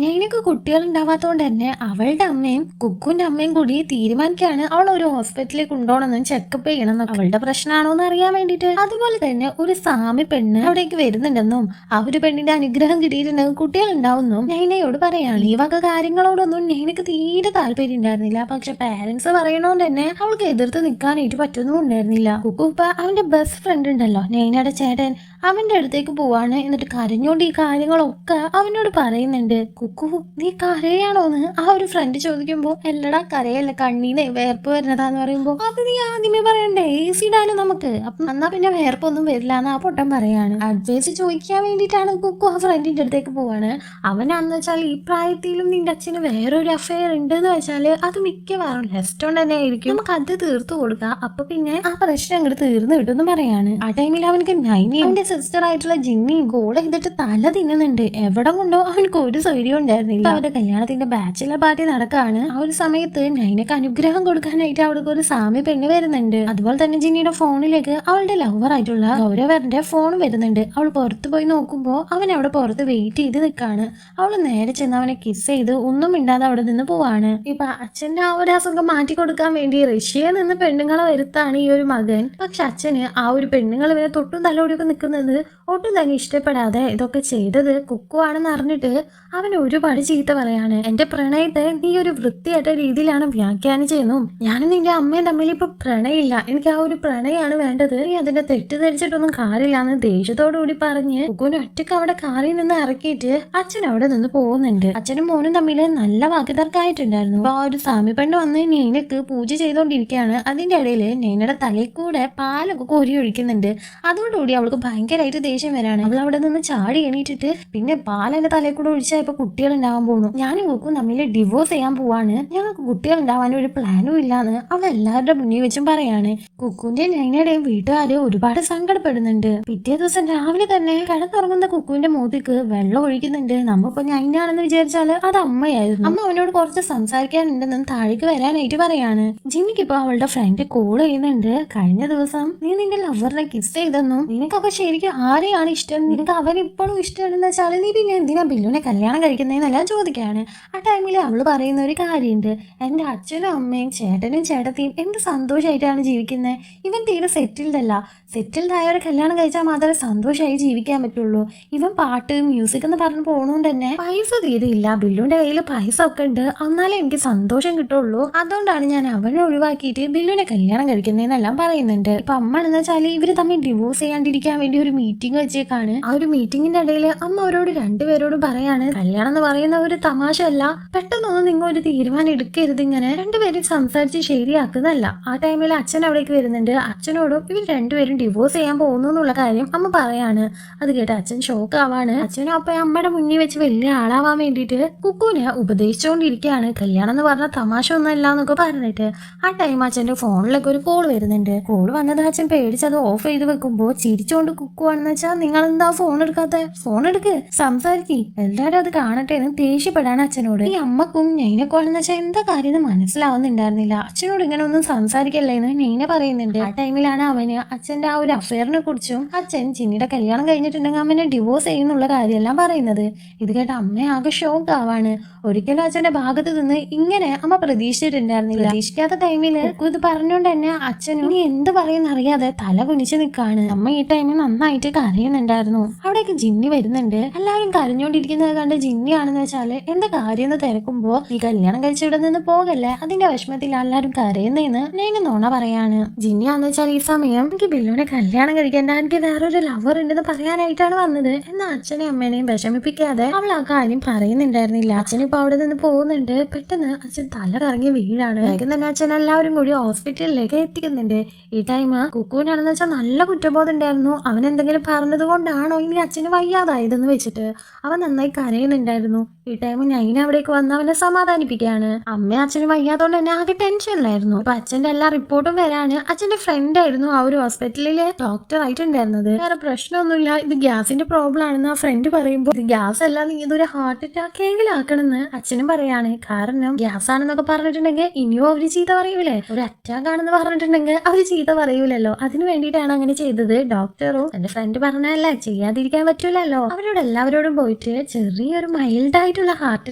ഞങ്ങൾക്ക് കുട്ടികൾ ഉണ്ടാവാത്തോണ്ട് തന്നെ അവളുടെ അമ്മയും കുക്കുവിന്റെ അമ്മയും കൂടി തീരുമാനിക്കാണ് അവൾ ഒരു ഹോസ്പിറ്റലിൽ കൊണ്ടുപോകണമെന്നും ചെക്കപ്പ് ചെയ്യണമെന്നും അവളുടെ പ്രശ്നമാണോ എന്ന് അറിയാൻ വേണ്ടിയിട്ട്. അതുപോലെ തന്നെ ഒരു സാമി പെണ്ണ് അവിടേക്ക് വരുന്നുണ്ടെന്നും ആ ഒരു പെണ്ണിന്റെ അനുഗ്രഹം കിട്ടിയിട്ടുണ്ടെങ്കിൽ കുട്ടികൾ ഉണ്ടാവുന്നും നൈനയോട് പറയാണ്. ഈ വക കാര്യങ്ങളോടൊന്നും നൈനക്ക് തീരെ താല്പര്യം ഉണ്ടായിരുന്നില്ല. പക്ഷെ പാരന്റ്സ് പറയണോണ്ട് തന്നെ അവൾക്ക് എതിർത്ത് നിൽക്കാനായിട്ട് പറ്റുന്നും ഉണ്ടായിരുന്നില്ല. കുക്കു ഇപ്പൊ അവന്റെ ബെസ്റ്റ് ഫ്രണ്ട് ഉണ്ടല്ലോ നൈനയുടെ ചേട്ടൻ, അവന്റെ അടുത്തേക്ക് പോവാണ്. എന്നിട്ട് കരഞ്ഞോണ്ട് ഈ കാര്യങ്ങളൊക്കെ അവനോട് പറയുന്നുണ്ട്. കുക്കു നീ കരയാണോന്ന് ആ ഒരു ഫ്രണ്ട് ചോദിക്കുമ്പോ എല്ലടാ കരയല്ല, കണ്ണീന്ന് വേർപ്പ് വരുന്നതാന്ന് പറയുമ്പോ അത് നീ ആദ്യമേ പറയണ്ടേ, AC ഇടാനും നമുക്ക്, അപ്പം എന്നാ പിന്നെ വേർപ്പൊന്നും വരില്ല എന്ന് ആ പൊട്ടൻ പറയാണ്. അഡ്വൈസ് ചോദിക്കാൻ വേണ്ടിയിട്ടാണ് കുക്കു ആ ഫ്രണ്ടിന്റെ അടുത്തേക്ക് പോവാണ്. അവനാന്ന് വെച്ചാൽ ഈ പ്രായത്തിലും നിന്റെ അച്ഛന് വേറൊരു അഫെയർ ഉണ്ടെന്ന് വെച്ചാല് അത് മിക്കവാറും ലെസ്റ്റോണ്ട് തന്നെ ആയിരിക്കും, നമുക്ക് അത് തീർത്തു കൊടുക്കാം, അപ്പൊ പിന്നെ ആ പ്രശ്നം അങ്ങോട്ട് തീർന്നു കിട്ടുമെന്ന് പറയാണ്. ആ ടൈമിൽ അവനക്ക് നൈനിയും അവന്റെ സിസ്റ്റർ ആയിട്ടുള്ള ജിന്നിയും കൂടെ ഇതിട്ട് തല തിന്നുന്നുണ്ട്. എവിടെ കൊണ്ടോ അവനക്ക് ഒരു സൗകര്യം ഉണ്ടായിരുന്നില്ല. അവരുടെ കല്യാണത്തിന്റെ ബാച്ചിലർ പാർട്ടി നടക്കാണ്. ആ ഒരു സമയത്ത് നൈനക്ക് അനുഗ്രഹം കൊടുക്കാനായിട്ട് അവിടേക്ക് ഒരു സാമി പെണ്ണ് വരുന്നുണ്ട്. അതുപോലെ തന്നെ ജിന്നിയുടെ ഫോണിലേക്ക് അവളുടെ ലവർ ആയിട്ടുള്ള ഗൗരവന്റെ ഫോൺ വരുന്നുണ്ട്. അവൾ പുറത്ത് പോയി നോക്കുമ്പോ അവൻ അവിടെ പുറത്ത് വെയിറ്റ് ചെയ്ത് നിൽക്കാണ്. അവള് നേരെ ചെന്ന് അവനെ കിസ് ചെയ്ത് ഒന്നും മിണ്ടാതെ അവിടെ നിന്ന് പോവാണ്. ഇപ്പൊ അച്ഛന്റെ ആ ഒരു അസുഖം മാറ്റി കൊടുക്കാൻ വേണ്ടി റഷ്യയിൽ നിന്ന് പെണ്ണുങ്ങളെ വരുത്താണ് ഈ ഒരു മകൻ. പക്ഷെ അച്ഛന് ആ ഒരു പെണ്ണുങ്ങൾ ഇവരെ തൊട്ടും തലോടിയൊക്കെ നിൽക്കുന്നത് ഒട്ടും തന്നെ ഇഷ്ടപ്പെടാതെ ഇതൊക്കെ ചെയ്തത് കുക്കു ആണെന്ന് അറിഞ്ഞിട്ട് അവൻ ഒരുപാട് ചീത്ത പറയാണ്. എന്റെ പ്രണയത്തെ നീ ഒരു വൃത്തിയായിട്ട രീതിയിലാണ് വ്യാഖ്യാനിച്ചെന്നും ഞാനും നിന്റെ അമ്മയും തമ്മിൽ ഇപ്പൊ പ്രണയമില്ല, എനിക്ക് ആ ഒരു പ്രണയമാണ് വേണ്ടത്, നീ അതിന്റെ തെറ്റിദ്ധരിച്ചിട്ടൊന്നും കാര്യമില്ലാന്ന് ദേഷ്യത്തോടു കൂടി പറഞ്ഞ് കുക്കുവിനെ ഒറ്റക്ക് അവിടെ കാറിൽ നിന്ന് ഇറക്കിയിട്ട് അച്ഛൻ അവിടെ നിന്ന് പോകുന്നുണ്ട്. അച്ഛനും മോനും തമ്മിൽ നല്ല വാക്കുതർക്കമായിട്ടുണ്ടായിരുന്നു. അപ്പൊ ആ ഒരു സാമി പെണ്ണ് വന്ന് നെയ്നക്ക് പൂജ ചെയ്തോണ്ടിരിക്കുകയാണ്. അതിന്റെ ഇടയിൽ നെയ്നയുടെ തലയിൽ കൂടെ പാലൊക്കെ കോരി ഒഴിക്കുന്നുണ്ട്. അതോടുകൂടി അവൾക്ക് ഭയങ്കരമായിട്ട് ദേഷ്യം വരാണ്. അവൾ അവിടെ നിന്ന് ചാടി എണീറ്റിട്ട് പിന്നെ പാലെന്റെ തലയിൽ കൂടെ ഒഴിച്ചാൽ ഇപ്പൊ കുട്ടികൾ ഉണ്ടാവാൻ പോകുന്നു, ഞാനും കുക്കും തമ്മിൽ ഡിവോഴ്സ് ചെയ്യാൻ പോവാണ്, ഞങ്ങൾക്ക് കുട്ടികൾ ഉണ്ടാവാനും ഒരു പ്ലാനും ഇല്ലാന്ന് അവൾ എല്ലാവരുടെ മുന്നിൽ വെച്ചും പറയാണ്. കുക്കുവിന്റെ നൈനയുടെയും വീട്ടുകാര് ഒരുപാട് സങ്കടപ്പെടുന്നുണ്ട്. പിറ്റേ ദിവസം രാവിലെ തന്നെ കിടന്നുറങ്ങുന്ന കുക്കുവിന്റെ മോതിക്ക് വെള്ളം ഒഴിക്കുന്നുണ്ട്. നമ്മളിപ്പോ നൈനാണെന്ന് വിചാരിച്ചാല് അത് അമ്മയായിരുന്നു. അമ്മ അവനോട് കുറച്ച് സംസാരിക്കാനുണ്ടെന്നും താഴേക്ക് വരാനായിട്ട് പറയാണ്. ജിമ്മിക്കിപ്പോ അവളുടെ ഫ്രണ്ട് കോൾ ചെയ്യുന്നുണ്ട്. കഴിഞ്ഞ ദിവസം നീ നിന്റെ ലവറിനെ കിസ് ചെയ്തെന്നും നിനക്കപ്പൊ ശരിക്കും ആരെയാണ് ഇഷ്ടം, നിനക്ക് അവനിപ്പോഴും ഇഷ്ടമാണെന്ന് വെച്ചാൽ നീ പിന്നെ എന്തിനാ ബില്ലുനെ കല്യാണം കഴിക്കുന്നതെന്നെല്ലാം ചോദിക്കുകയാണ്. ആ ടൈമിൽ അവള് പറയുന്ന ഒരു കാര്യമുണ്ട്, എന്റെ അച്ഛനും അമ്മയും ചേട്ടനും ചേട്ടത്തിയും എന്ത് സന്തോഷമായിട്ടാണ് ജീവിക്കുന്നത്, ഇവൻ തീരെ സെറ്റിൽഡ് അല്ല, സെറ്റിൽഡ് ആയവരെ കല്യാണം കഴിച്ചാൽ മാത്രമേ സന്തോഷമായി ജീവിക്കാൻ പറ്റുള്ളൂ, ഇവൻ പാട്ട് മ്യൂസിക് എന്ന് പറഞ്ഞു പോകണോണ്ട് തന്നെ പൈസ തീരെ ഇല്ല, ബില്ലുവിന്റെ കയ്യിൽ പൈസ ഒക്കെ ഉണ്ട്, എന്നാലേ എനിക്ക് സന്തോഷം കിട്ടുള്ളൂ, അതുകൊണ്ടാണ് ഞാൻ അവനെ ഒഴിവാക്കിയിട്ട് ബില്ലുവിനെ കല്യാണം കഴിക്കുന്നതെന്നെല്ലാം പറയുന്നുണ്ട്. ഇപ്പൊ അമ്മ എന്ന് വെച്ചാൽ ഇവര് തമ്മിൽ ഡിവോഴ്സ് ചെയ്യാണ്ടിരിക്കാൻ വേണ്ടി ഒരു മീറ്റിംഗ് വെച്ചേക്കാണ്. ആ ഒരു മീറ്റിംഗിന്റെ ഇടയിൽ അമ്മ അവരോട് രണ്ടുപേരോടും പറയാണ്, കല്യാണം എന്ന് പറയുന്ന ഒരു തമാശ അല്ല, പെട്ടെന്നൊന്നും നിങ്ങൾ ഒരു തീരുമാനം എടുക്കരുത്, ഇങ്ങനെ രണ്ടുപേരും സംസാരിച്ച് ശരിയാക്കുന്നല്ല. ആ ടൈമിൽ അച്ഛൻ അവിടേക്ക് വരുന്നുണ്ട്. അച്ഛനോടും ഇവർ രണ്ടുപേരും ഡിവോഴ്സ് ചെയ്യാൻ പോകുന്നു എന്നുള്ള കാര്യം അമ്മ പറയാണ്. അത് കേട്ട് അച്ഛൻ ഷോക്ക് ആവാണ്. അച്ഛനും അപ്പൊ അമ്മയുടെ മുന്നിൽ വെച്ച് വലിയ ആളാവാൻ വേണ്ടിയിട്ട് കുക്കുവിനെ ഉപദേശിച്ചുകൊണ്ടിരിക്കുകയാണ്. കല്യാണം എന്ന് പറഞ്ഞ തമാശ ഒന്നല്ല എന്നൊക്കെ പറഞ്ഞിട്ട്. ആ ടൈം അച്ഛന്റെ ഫോണിലൊക്കെ ഒരു കോൾ വരുന്നുണ്ട്. കോൾ വന്നത് അച്ഛൻ പേടിച്ചത് ഓഫ് ചെയ്ത് വെക്കുമ്പോ ചിരിച്ചോണ്ട് കുക്കുവാണെന്ന് വെച്ചാൽ, നിങ്ങൾ എന്താ ഫോൺ എടുക്കാത്ത, ഫോൺ എടുക്ക്, സംസാരിക്കി, എല്ലാരും അത് കാണട്ടെ എന്ന് ദേഷ്യപ്പെടാൻ അച്ഛനോട്. ഈ അമ്മക്കും നെയ്നൊക്കെ ആണെന്ന് വെച്ചാൽ എന്താ കാര്യം മനസ്സിലാവുന്നുണ്ടായിരുന്നില്ല. അച്ഛനോട് ഇങ്ങനെ ഒന്നും സംസാരിക്കല്ലേ എന്ന് നെയ്നെ പറയുന്നുണ്ട്. ആ ടൈമിലാണ് അവന് അച്ഛന്റെ ആ ഒരു അഫെയറിനെ കുറിച്ചും അച്ഛൻ ജിന്നിയുടെ കല്യാണം കഴിഞ്ഞിട്ടുണ്ടെങ്കിൽ അവനെ ഡിവോഴ്സ് ചെയ്യുന്നുള്ള കാര്യമെല്ലാം പറയുന്നത്. ഇത് കേട്ട് അമ്മ ആകെ ഷോക്ക് ആവാണ്. ഒരിക്കലും അച്ഛന്റെ ഭാഗത്ത് നിന്ന് ഇങ്ങനെ അമ്മ പ്രതീക്ഷിച്ചിട്ടുണ്ടായിരുന്നില്ല. പ്രതീക്ഷിക്കാത്ത ടൈമില് ഇത് പറഞ്ഞുകൊണ്ട് തന്നെ അച്ഛനും ഇനി എന്ത് പറയുന്ന അറിയാതെ തല കുനിച്ച് നിൽക്കാണ്. അമ്മ ഈ ടൈമിൽ നന്നായിട്ട് കരയുന്നുണ്ടായിരുന്നു. അവിടേക്ക് ജിന്നി വരുന്നുണ്ട്. എല്ലാവരും കരഞ്ഞോണ്ടിരിക്കുന്നത് കണ്ട് ജിന്നിയാണെന്ന് വെച്ചാല് എന്താ കാര്യം എന്ന് തിരക്കുമ്പോ, ഈ കല്യാണം കഴിച്ചിവിടെ നിന്ന് പോകല്ലേ, അതിന്റെ വിഷമത്തിൽ എല്ലാരും കരയുന്നേന്ന് നെയ്ന് നോണ പറയാണ്. ജിന്നിയാന്ന് വെച്ചാൽ ഈ സമയം എനിക്ക് ബില്ലുവിനെ കല്യാണം കഴിക്കേണ്ട, എനിക്ക് വേറൊരു ലവർ ഉണ്ടെന്ന് പറയാനായിട്ടാണ് വന്നത് എന്ന് അച്ഛനെയും അമ്മേനെയും വിഷമിപ്പിക്കാതെ അവൾ ആ കാര്യം പറയുന്നുണ്ടായിരുന്നില്ല. അച്ഛനിപ്പോ അവിടെ നിന്ന് പോകുന്നുണ്ട്. പെട്ടെന്ന് അച്ഛൻ തല കറങ്ങി വീഴാണ്. വേഗം തന്നെ അച്ഛൻ എല്ലാവരും കൂടി ഹോസ്പിറ്റലിലേക്ക് എത്തിക്കുന്നുണ്ട്. ഈ ടൈം കുക്കുവിനാണെന്ന് വെച്ചാൽ നല്ല കുറ്റബോധം ഉണ്ടായിരുന്നു. അവൻ എന്തെങ്കിലും പറഞ്ഞത് കൊണ്ടാണോ ഇനി അച്ഛന് വയ്യാതായതെന്ന് വെച്ചിട്ട് അവൻ നന്നായി കരയുന്നുണ്ടായിരുന്നു. ഈ ടൈം നൈന അവിടേക്ക് വന്ന് അവനെ സമാധാനിപ്പിക്കുകയാണ്. അമ്മ അച്ഛന് വയ്യാത്തോണ്ട് തന്നെ ആകെ ടെൻഷനിലായിരുന്നു. അപ്പൊ അച്ഛന്റെ എല്ലാ റിപ്പോർട്ടും വരാണ്. അച്ഛന്റെ ഫ്രണ്ട് ആയിരുന്നു ആ ഒരു ഹോസ്പിറ്റലിലെ ഡോക്ടർ ആയിട്ടുണ്ടായിരുന്നത്. വേറെ പ്രശ്നമൊന്നുമില്ല, ഇത് ഗ്യാസിന്റെ പ്രോബ്ലം ആണെന്ന് ആ ഫ്രണ്ട് പറയുമ്പോൾ, ഇത് ഗ്യാസ് അല്ല, നീ ഇതൊരു ഹാർട്ട് അറ്റാക്ക് എങ്കിലും ആക്കണമെന്ന് അച്ഛനും പറയാണ്. കാരണം ഗ്യാസ് ആണെന്നൊക്കെ പറഞ്ഞിട്ടുണ്ടെങ്കിൽ ഇനിയും അവര് ചീത്ത പറയൂലേ, ഒരു അറ്റാക്ക് ആണെന്ന് പറഞ്ഞിട്ടുണ്ടെങ്കിൽ അവര് ചീത്ത പറയൂലല്ലോ. അതിന് വേണ്ടിയിട്ടാണ് അങ്ങനെ ചെയ്തത്. ഡോക്ടറും എന്റെ ഫ്രണ്ട് പറഞ്ഞല്ല, ചെയ്യാതിരിക്കാൻ പറ്റൂലല്ലോ. അവരോട് എല്ലാവരോടും പോയിട്ട് ചെറിയൊരു മൈൽഡ് ആയിട്ടുള്ള ഹാർട്ട്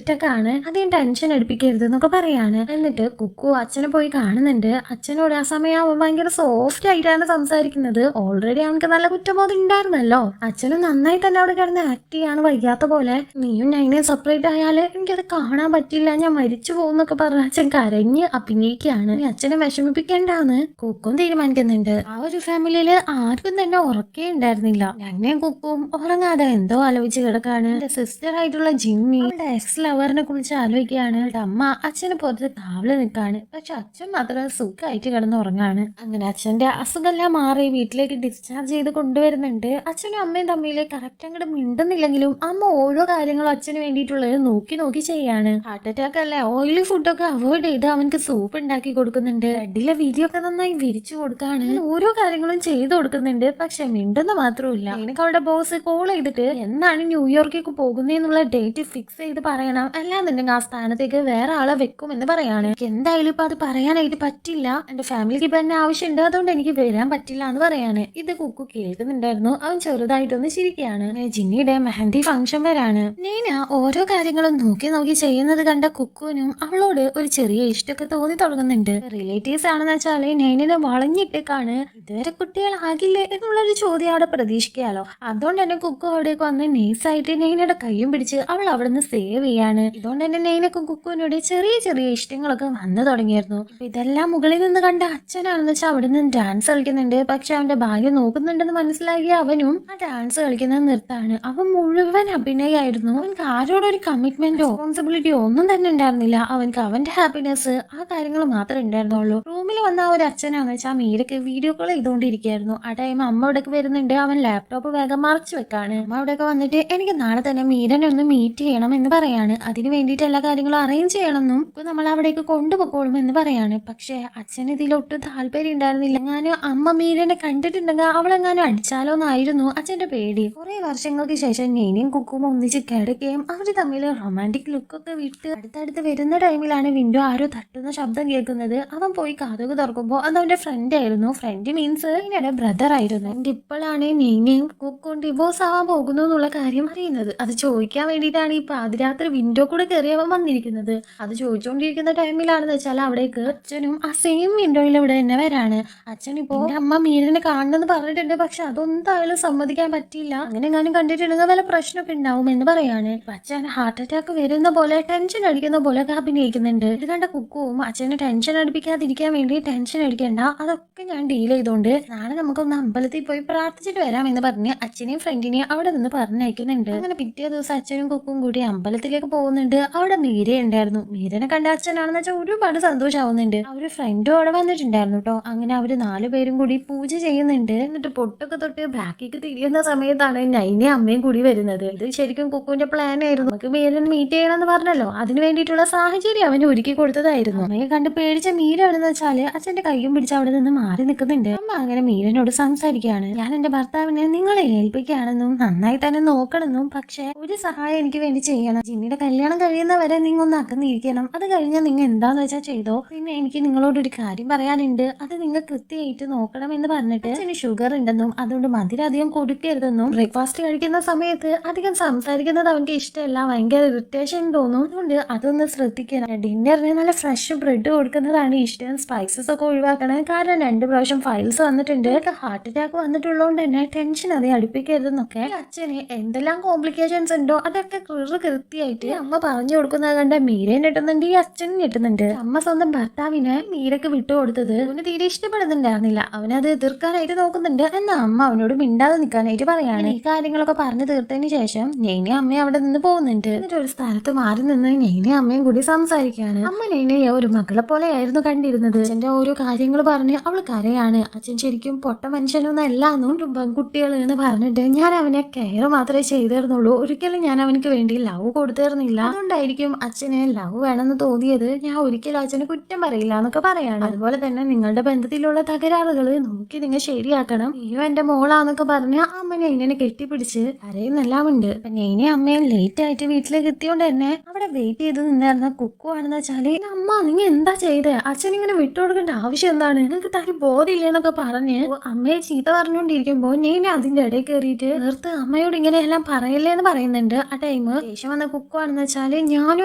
അറ്റാക്ക് ആണ്, അധികം ടെൻഷൻ എടുപ്പിക്കരുത് എന്നൊക്കെ പറയാണ്. എന്നിട്ട് കുക്കു അച്ഛനെ പോയി കാണുന്നുണ്ട്. അച്ഛനോട് ആ സമയം അവൻ ഭയങ്കര സോഫ്റ്റ് ആയിട്ടാണ് സംസാരിക്കുന്നത്. ഓൾറെഡി അവനക്ക് നല്ല കുറ്റബോധം ഉണ്ടായിരുന്നല്ലോ. അച്ഛനും നന്നായി തന്നെ അവിടെ കിടന്ന് ആക്ട് ചെയ്യാണ് വയ്യാത്ത പോലെ. നീയും നൈനയും സെപ്പറേറ്റ് ആയാല് എനിക്കത് കാണാൻ പറ്റില്ല, ഞാൻ മരിച്ചു പോകുന്നൊക്കെ പറഞ്ഞ അച്ഛൻ കരഞ്ഞ് അഭിനയിക്കുകയാണ്. അച്ഛനെ വിഷമിപ്പിക്കേണ്ടാന്ന് കുക്കും തീരുമാനിക്കുന്നുണ്ട്. ആ ഒരു ഫാമിലിയില് ആർക്കും തന്നെ ഉറക്കേ ഉണ്ടായിരുന്നില്ല. ഞങ്ങയും കുക്കും ഉറങ്ങാതെ എന്തോ ആലോചിച്ച് കിടക്കാണ്. എന്റെ സിസ്റ്റർ ആയിട്ടുള്ള ജിമ്മി അവളുടെ എക്സ് ലവറിനെ കുറിച്ച് ആലോചിക്കുകയാണ്. അമ്മ അച്ഛന് പുറത്ത് കാവല് നിൽക്കാണ്. പക്ഷെ അച്ഛൻ മാത്രം സുഖമായിട്ട് കിടന്ന് ഉറങ്ങാണ്. അങ്ങനെ അച്ഛന്റെ അസുഖമെല്ലാം മാറി വീട്ടിലേക്ക് ഡിസ്ചാർജ് ചെയ്ത് കൊണ്ടുവരുന്നുണ്ട്. അച്ഛനും അമ്മയും തമ്മിൽ കറക്റ്റ് അങ്ങോട്ട് മിണ്ടുന്നില്ലെങ്കിലും അമ്മ ഓരോ കാര്യങ്ങളും അച്ഛന് വേണ്ടിയിട്ടുള്ളത് നോക്കി നോക്കി ചെയ്യാണ്. ഹാർട്ട് അറ്റാക്ക് അല്ലേ, ഓയിലി ഫുഡൊക്കെ അവോയ്ഡ് ചെയ്ത് അവനക്ക് സൂപ്പ് ഉണ്ടാക്കി കൊടുക്കുന്നുണ്ട്. ബെഡിലെ വീഡിയോ ഒക്കെ നന്നായി വിരിച്ചു കൊടുക്കാണ്. ഓരോ കാര്യങ്ങളും ചെയ്തു കൊടുക്കുന്നുണ്ട്. പക്ഷെ മിണ്ടുന്ന മാത്രമില്ല. എനിക്ക് അവളുടെ ബോസ് കോൾ ചെയ്തിട്ട് എന്നാണ് ന്യൂയോർക്കിലേക്ക് പോകുന്നതെന്നുള്ള ഡേറ്റ് ഫിക്സ് ചെയ്ത് പറയണം, അല്ലാന്നുണ്ടെങ്കിൽ ആ സ്ഥാനത്തേക്ക് വേറെ ആളെ വെക്കുമെന്ന് പറയാണ്. എനിക്ക് എന്തായാലും ഇപ്പൊ അത് പറയാനായിട്ട് പറ്റില്ല, എന്റെ ഫാമിലിക്ക് ഇപ്പൊ എന്നെ ആവശ്യമുണ്ട്, അതുകൊണ്ട് എനിക്ക് വരാൻ പറ്റില്ല എന്ന് പറയാണ്. ഇത് കുക്കു കേൾക്കുന്നുണ്ടായിരുന്നു. അവൻ ചെറുതായിട്ടൊന്ന് ചിരിക്കുകയാണ്. ജിന്നിയുടെ മെഹന്തി ഫംഗ്ഷൻ വരാണ്. നീന ഓരോ കാര്യങ്ങളും നോക്കി നോക്കി ചെയ്യുന്നത് കണ്ട കുക്കുവിനും അവളോട് ഒരു ചെറിയ ഇഷ്ടമൊക്കെ തോന്നി തുടങ്ങുന്നുണ്ട്. റിലേറ്റീവ്സ് ആണെന്ന് വെച്ചാല് നൈനിനെ വളഞ്ഞിട്ടേക്കാണ്. ഇതുവരെ കുട്ടികളാകില്ലേ എന്നുള്ളൊരു ചോദ്യം അവിടെ പ്രതീക്ഷിക്കാലോ. അതുകൊണ്ട് തന്നെ കുക്കു അവിടേക്ക് വന്ന് നൈസായിട്ട് നൈനയുടെ കയ്യും പിടിച്ച് അവൾ അവിടെ നിന്ന് സേവ് ചെയ്യാണ്. ഇതുകൊണ്ട് തന്നെ നൈനക്കും കുക്കുവിനോട് ചെറിയ ചെറിയ ഇഷ്ടങ്ങളൊക്കെ വന്നു തുടങ്ങിയിരുന്നു. ഇതെല്ലാം മുകളിൽ നിന്ന് കണ്ട അച്ഛനാണെന്ന് വെച്ചാൽ അവിടെ നിന്ന് ഡാൻസ് കളിക്കുന്നുണ്ട്. പക്ഷെ അവന്റെ ഭാര്യ നോക്കുന്നുണ്ടെന്ന് മനസ്സിലാക്കിയ അവനും ആ ഡാൻസ് കളിക്കുന്നത് നിർത്താണ്. അവൻ മുഴുവൻ അഭിനയായിരുന്നു. അവൻക്ക് ആരോടൊരു കമ്മിറ്റ്മെന്റോ റെസ്പോൺസിബിലിറ്റിയോ ഒന്നും തന്നെ ഉണ്ടായിരുന്നില്ല. അവൻക്ക് അവന്റെ ഹാപ്പിനെസ്, ആ കാര്യങ്ങൾ മാത്രമേ ഉണ്ടായിരുന്നുള്ളൂ. റൂമിൽ വന്ന ആ ഒരു അച്ഛനാന്ന് വെച്ചാൽ മീരക്ക് വീഡിയോ കോൾ ചെയ്തുകൊണ്ടിരിക്കുകയായിരുന്നു. ആ ടൈം അമ്മ ഇവിടേക്ക് വരുന്നുണ്ട്. അവൻ ലാപ്ടോപ്പ് വേഗം മറച്ചു വെക്കാണ്. അമ്മ അവിടെയൊക്കെ വന്നിട്ട് എനിക്ക് നാളെ തന്നെ മീരനെ ഒന്ന് മീറ്റ് ചെയ്യണം എന്ന് പറയാണ്. അതിന് വേണ്ടിയിട്ട് എല്ലാ കാര്യങ്ങളും അറേഞ്ച് ചെയ്യണമെന്നും നമ്മൾ അവിടേക്ക് കൊണ്ടുപോയിക്കോളും എന്ന് പറയാണ്. പക്ഷെ അച്ഛന് ഇതിലൊട്ടും താല്പര്യം ഉണ്ടായിരുന്നില്ല. എങ്ങാനും അമ്മ മീരനെ കണ്ടിട്ടുണ്ടെങ്കിൽ അവളെങ്ങാനും അടിച്ചാലോ എന്നായിരുന്നു അച്ഛന്റെ പേടി. കുറെ വർഷങ്ങൾക്ക് ശേഷം നെയ്നിയും കുക്കും ഒന്നിച്ച് കിടക്കുകയും അവര് തമ്മിൽ റൊമാൻറ്റിക് ലുക്കൊക്കെ വിട്ട് അടുത്തടുത്ത് വരുന്ന ടൈമിലാണ് വിൻഡോ ആരോ തട്ടുന്ന ശബ്ദം കേൾക്കുന്നത്. അവൻ പോയി കാതുക തുറക്കുമ്പോൾ അത് അവന്റെ ഫ്രണ്ട് ആയിരുന്നു. ഫ്രണ്ട് മീൻസ് നെയ്നയുടെ ബ്രദർ ആയിരുന്നു. ഇപ്പോഴാണ് നെയ്നയും കുക്കും ഡിവോഴ്സ് ആവാൻ പോകുന്നു എന്നുള്ള കാര്യം അറിയുന്നത്. അത് ചോദിക്കാൻ വേണ്ടിയിട്ടാണ് ഈ പാതിരാത്രി വിൻഡോ കൂടെ കയറി അവൻ വന്നിരിക്കുന്നത്. അത് ചോദിച്ചുകൊണ്ടിരിക്കുന്ന ടൈമിലാണെന്ന് വെച്ചാൽ അവിടേക്ക് അച്ഛനും ആ സെയിം വിൻഡോയിൽ ഇവിടെ തന്നെ വരാണ്. അച്ഛൻ ഇപ്പോ അമ്മ മീരനെ കാണണമെന്ന് പറഞ്ഞിട്ടുണ്ട്. പക്ഷെ അതൊന്തായാലും സമ്മതിക്കാൻ പറ്റില്ല. അങ്ങനെ എങ്ങാനും കണ്ടിട്ടുണ്ടെങ്കിൽ വല്ല പ്രശ്നമൊക്കെ ഉണ്ടാവും എന്ന് പറയാണ്. അച്ഛൻ ഹാർട്ട് അറ്റാക്ക് വരുന്ന പോലെ ടെൻഷൻ അടിക്കുന്ന പോലെ അഭിനയിക്കുന്നുണ്ട്. ഇത് കണ്ട കുക്കുവും അച്ഛനെ ടെൻഷൻ അടിപ്പിക്കാതിരിക്കാൻ വേണ്ടി ടെൻഷൻ അടിക്കണ്ട, അതൊക്കെ ഞാൻ ഡീൽ ചെയ്തോണ്ട് നാളെ നമുക്കൊന്ന് അമ്പലത്തിൽ പോയി പ്രാർത്ഥിക്കാം പ്രാർത്ഥിച്ചിട്ട് വരാമെന്ന് പറഞ്ഞ് അച്ഛനെയും ഫ്രണ്ടിനെയും അവിടെ നിന്ന് പറഞ്ഞയക്കുന്നുണ്ട്. അങ്ങനെ പിറ്റേ ദിവസം അച്ഛനും കുക്കും കൂടി അമ്പലത്തിലേക്ക് പോകുന്നുണ്ട്. അവിടെ മീര ഉണ്ടായിരുന്നു. മീരനെ കണ്ട അച്ഛനാണെന്ന് വെച്ചാൽ ഒരുപാട് സന്തോഷമാവുന്നുണ്ട്. അവര് ഫ്രണ്ടും അവിടെ വന്നിട്ടുണ്ടായിരുന്നു കേട്ടോ. അങ്ങനെ അവര് 4 പേരും കൂടി പൂജ ചെയ്യുന്നുണ്ട്. എന്നിട്ട് പൊട്ടൊക്കെ തൊട്ട് ബാക്കിക്ക് തിരിയുന്ന സമയത്താണ് നൈനയും അമ്മയും കൂടി വരുന്നത്. ഇത് ശരിക്കും കുക്കുവിന്റെ പ്ലാൻ ആയിരുന്നു. നമുക്ക് മീരനെ മീറ്റ് ചെയ്യണമെന്ന് പറഞ്ഞല്ലോ, അതിന് വേണ്ടിയിട്ടുള്ള സാഹചര്യം അവന് ഒരുക്കി കൊടുത്തതായിരുന്നു. അമ്മയെ കണ്ട് പേടിച്ച മീരാണെന്ന് വെച്ചാല് അച്ഛന്റെ കയ്യും പിടിച്ച് അവിടെ നിന്ന് മാറി നിൽക്കുന്നുണ്ട്. അമ്മ അങ്ങനെ മീരനോട് സംസാരിക്കുകയാണ്. ഞാൻ എന്റെ ഭർത്താവിനെ നിങ്ങളെ ഏൽപ്പിക്കുകയാണെന്നും നന്നായി തന്നെ നോക്കണമെന്നും, പക്ഷെ ഒരു സഹായം എനിക്ക് വേണ്ടി ചെയ്യണം. ജിന്നിയുടെ കല്യാണം കഴിയുന്നവരെ നിങ്ങൾ ഒന്ന് അകന്നിരിക്കണം. അത് കഴിഞ്ഞാൽ നിങ്ങൾ എന്താന്ന് വെച്ചാൽ ചെയ്തോ. പിന്നെ എനിക്ക് നിങ്ങളോടൊരു കാര്യം പറയാനുണ്ട്, അത് നിങ്ങൾ കൃത്യമായിട്ട് നോക്കണം എന്ന് പറഞ്ഞിട്ട് അച്ഛന് ഷുഗർ ഉണ്ടെന്നും അതുകൊണ്ട് മധുരം അധികം കൊടുക്കരുതെന്നും, ബ്രേക്ക്ഫാസ്റ്റ് കഴിക്കുന്ന സമയത്ത് അധികം സംസാരിക്കുന്നത് അവന്റെ ഇഷ്ടമല്ല, ഭയങ്കര ഇറിറ്റേഷൻ തോന്നും, അതുകൊണ്ട് അതൊന്ന് ശ്രദ്ധിക്കണം. ഡിന്നറിന് നല്ല ഫ്രഷ് ബ്രെഡ് കൊടുക്കുന്നതാണ് ഇഷ്ടം. സ്പൈസസ് ഒക്കെ ഒഴിവാക്കണം, കാരണം 2 പ്രാവശ്യം ഫൈൽസ് വന്നിട്ടുണ്ട്. ഹാർട്ട് അറ്റാക്ക് വന്നിട്ടുള്ളതുകൊണ്ട് തന്നെ ടെൻഷൻ അധികം അടുപ്പിക്കരുതെന്നൊക്കെ. അച്ഛന് എന്തെല്ലാം കോംപ്ലിക്കേഷൻസ് ഉണ്ടോ അതൊക്കെ കൃത്യമായിട്ട് അമ്മ പറഞ്ഞു കൊടുക്കുന്നത് കണ്ട മീരയെ ഞെട്ടുന്നുണ്ട്, ഈ അച്ഛനും ഞെട്ടുന്നുണ്ട്. അമ്മ സ്വന്തം ഭർത്താവിനെ മീരക്ക് വിട്ടുകൊടുത്തത് അവന് തീരെ ഇഷ്ടപ്പെടുന്നുണ്ടായിരുന്നില്ല. അവനത് എതിർക്കാനായിട്ട് നോക്കുന്നുണ്ട്. എന്നാൽ അമ്മ അവനോട് മിണ്ടാതെ നിൽക്കാനായിട്ട് പറയാണ്. ഈ കാര്യങ്ങളൊക്കെ പറഞ്ഞു തീർത്തതിന് ശേഷം നെയ്നെ അമ്മയും അവിടെ നിന്ന് പോകുന്നുണ്ട്. എന്നിട്ട് ഒരു സ്ഥലത്ത് മാറി നിന്ന് നെയ്നെ അമ്മയും കൂടി സംസാരിക്കുകയാണ്. അമ്മ നെയ്നയെ ഒരു മകളെ പോലെ ആയിരുന്നു കണ്ടിരുന്നത്. അച്ഛന്റെ ഓരോ കാര്യങ്ങൾ പറഞ്ഞ് അവൾ കരയാണ്. അച്ഛൻ ശരിക്കും പൊട്ട മനുഷ്യനൊന്നും അല്ലാന്നും പെൺകുട്ടികൾ എന്ന് പറഞ്ഞിട്ട് ഞാൻ അവനെ കെയർ മാത്രമേ ചെയ്തിരുന്നുള്ളൂ, ഒരിക്കലും ഞാൻ അവനക്ക് വേണ്ടി ലവ് കൊടുത്തിരുന്നില്ല. അതുകൊണ്ടായിരിക്കും അച്ഛന് ലവ് വേണമെന്ന് തോന്നിയത്. ഞാൻ ഒരിക്കലും അച്ഛന് കുറ്റം പറയില്ല എന്നൊക്കെ പറയാണ്. അതുപോലെ തന്നെ നിങ്ങളുടെ ബന്ധത്തിലുള്ള തകരാറുകൾ നോക്കി നിങ്ങൾ ശരിയാക്കണം. നീയോ എന്റെ മോളാന്നൊക്കെ പറഞ്ഞ് അമ്മ നെയ്നെ കെട്ടിപ്പിടിച്ച് കരയുന്നെല്ലാം ഉണ്ട്. അപ്പൊ നെയ്നെ അമ്മയും ലേറ്റ് ആയിട്ട് വീട്ടിലേക്ക് എത്തിയോണ്ട് തന്നെ അവിടെ വെയിറ്റ് ചെയ്ത് നിന്നിരുന്ന കുക്കു ആണെന്ന് വെച്ചാല് അമ്മ നിങ്ങൾ എന്താ ചെയ്തേ, അച്ഛൻ ഇങ്ങനെ വിട്ടുകൊടുക്കേണ്ട ആവശ്യം എന്താണ്, നിങ്ങൾക്ക് തനി ബോധമില്ലെന്നൊക്കെ പറഞ്ഞ് അമ്മയെ ചീത്ത പറഞ്ഞുകൊണ്ടിരിക്കുമ്പോ നെയ്നെ അതിന്റെ ഇടയിൽ കയറിയിട്ട് നേർത്ത് അമ്മയോട് ഇങ്ങനെ എല്ലാം പറയല്ലേ എന്ന് പറയുന്നുണ്ട്. ആ ടൈം ദേഷ്യം വന്ന കുക്കു ആണെന്ന് വെച്ചാല് ഞാനും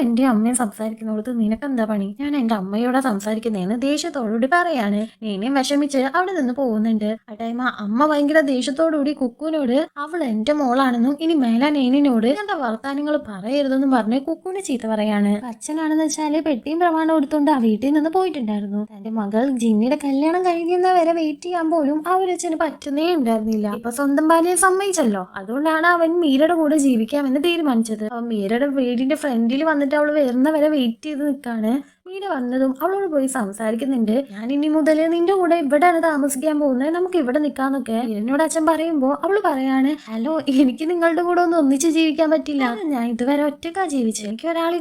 എന്റെ അമ്മയും സംസാരിക്കുന്നോടത്ത് നിനക്കെന്താ പണി, ഞാൻ എന്റെ അമ്മയോടാ സംസാരിക്കുന്നതെന്ന് ദേഷ്യത്തോടുകൂടി പറയാണ്. നെയ്നെയും വിഷമിച്ച് അവിടെ നിന്ന് പോകുന്നുണ്ട്. ആ ടൈം അമ്മ ഭയങ്കര ദേഷ്യത്തോടുകൂടി കുക്കുവിനോട് അവൾ എന്റെ മോളാണെന്നും ഇനി മേല നെയ്നിനോട് എന്താ വർത്താനങ്ങൾ പറയരുതെന്നും പറഞ്ഞ് കുക്കുവിനെ ചീത്ത പറയാണ്. അച്ഛനാണെന്ന് വെച്ചാല് പെട്ടിയും പ്രമാണം എടുത്തോണ്ട് ആ വീട്ടിൽ നിന്ന് പോയിട്ടുണ്ടായിരുന്നു. തന്റെ മകൾ ജിന്നിയുടെ കല്യാണം കഴിക്കുന്നവരെ വെയിറ്റ് ചെയ്യാൻ പോലും ആ ഒരു അച്ഛന് പറ്റുന്നേ ഉണ്ടായിരുന്നില്ല. ഇപ്പൊ സ്വന്തം ഭാര്യയെ സമ്മതിച്ചല്ലോ, അതുകൊണ്ടാണ് അവൻ മീരയുടെ കൂടെ ജീവിക്കാമെന്ന് തീരുമാനിച്ചത്. അവൻ മീരയുടെ വീടിന്റെ ഫ്രണ്ടിൽ വന്നിട്ട് അവള് വരുന്നവരെ വെയിറ്റ് ചെയ്ത് നിൽക്കാണ്. മീര വന്നതും അവളോട് പോയി സംസാരിക്കുന്നുണ്ട്. ഞാൻ ഇനി മുതൽ നിന്റെ കൂടെ ഇവിടെയാണ് താമസിക്കാൻ പോകുന്നത്, നമുക്ക് ഇവിടെ നിൽക്കാന്നൊക്കെ മീരനോട് അച്ഛൻ പറയുമ്പോ അവള് പറയാണ്, ഹലോ എനിക്ക് നിങ്ങളുടെ കൂടെ ഒന്നും ഒന്നിച്ച് ജീവിക്കാൻ പറ്റില്ല, ഞാൻ ഇതുവരെ ഒറ്റക്കാ ജീവിച്ചത്, എനിക്ക് ഒരാളെ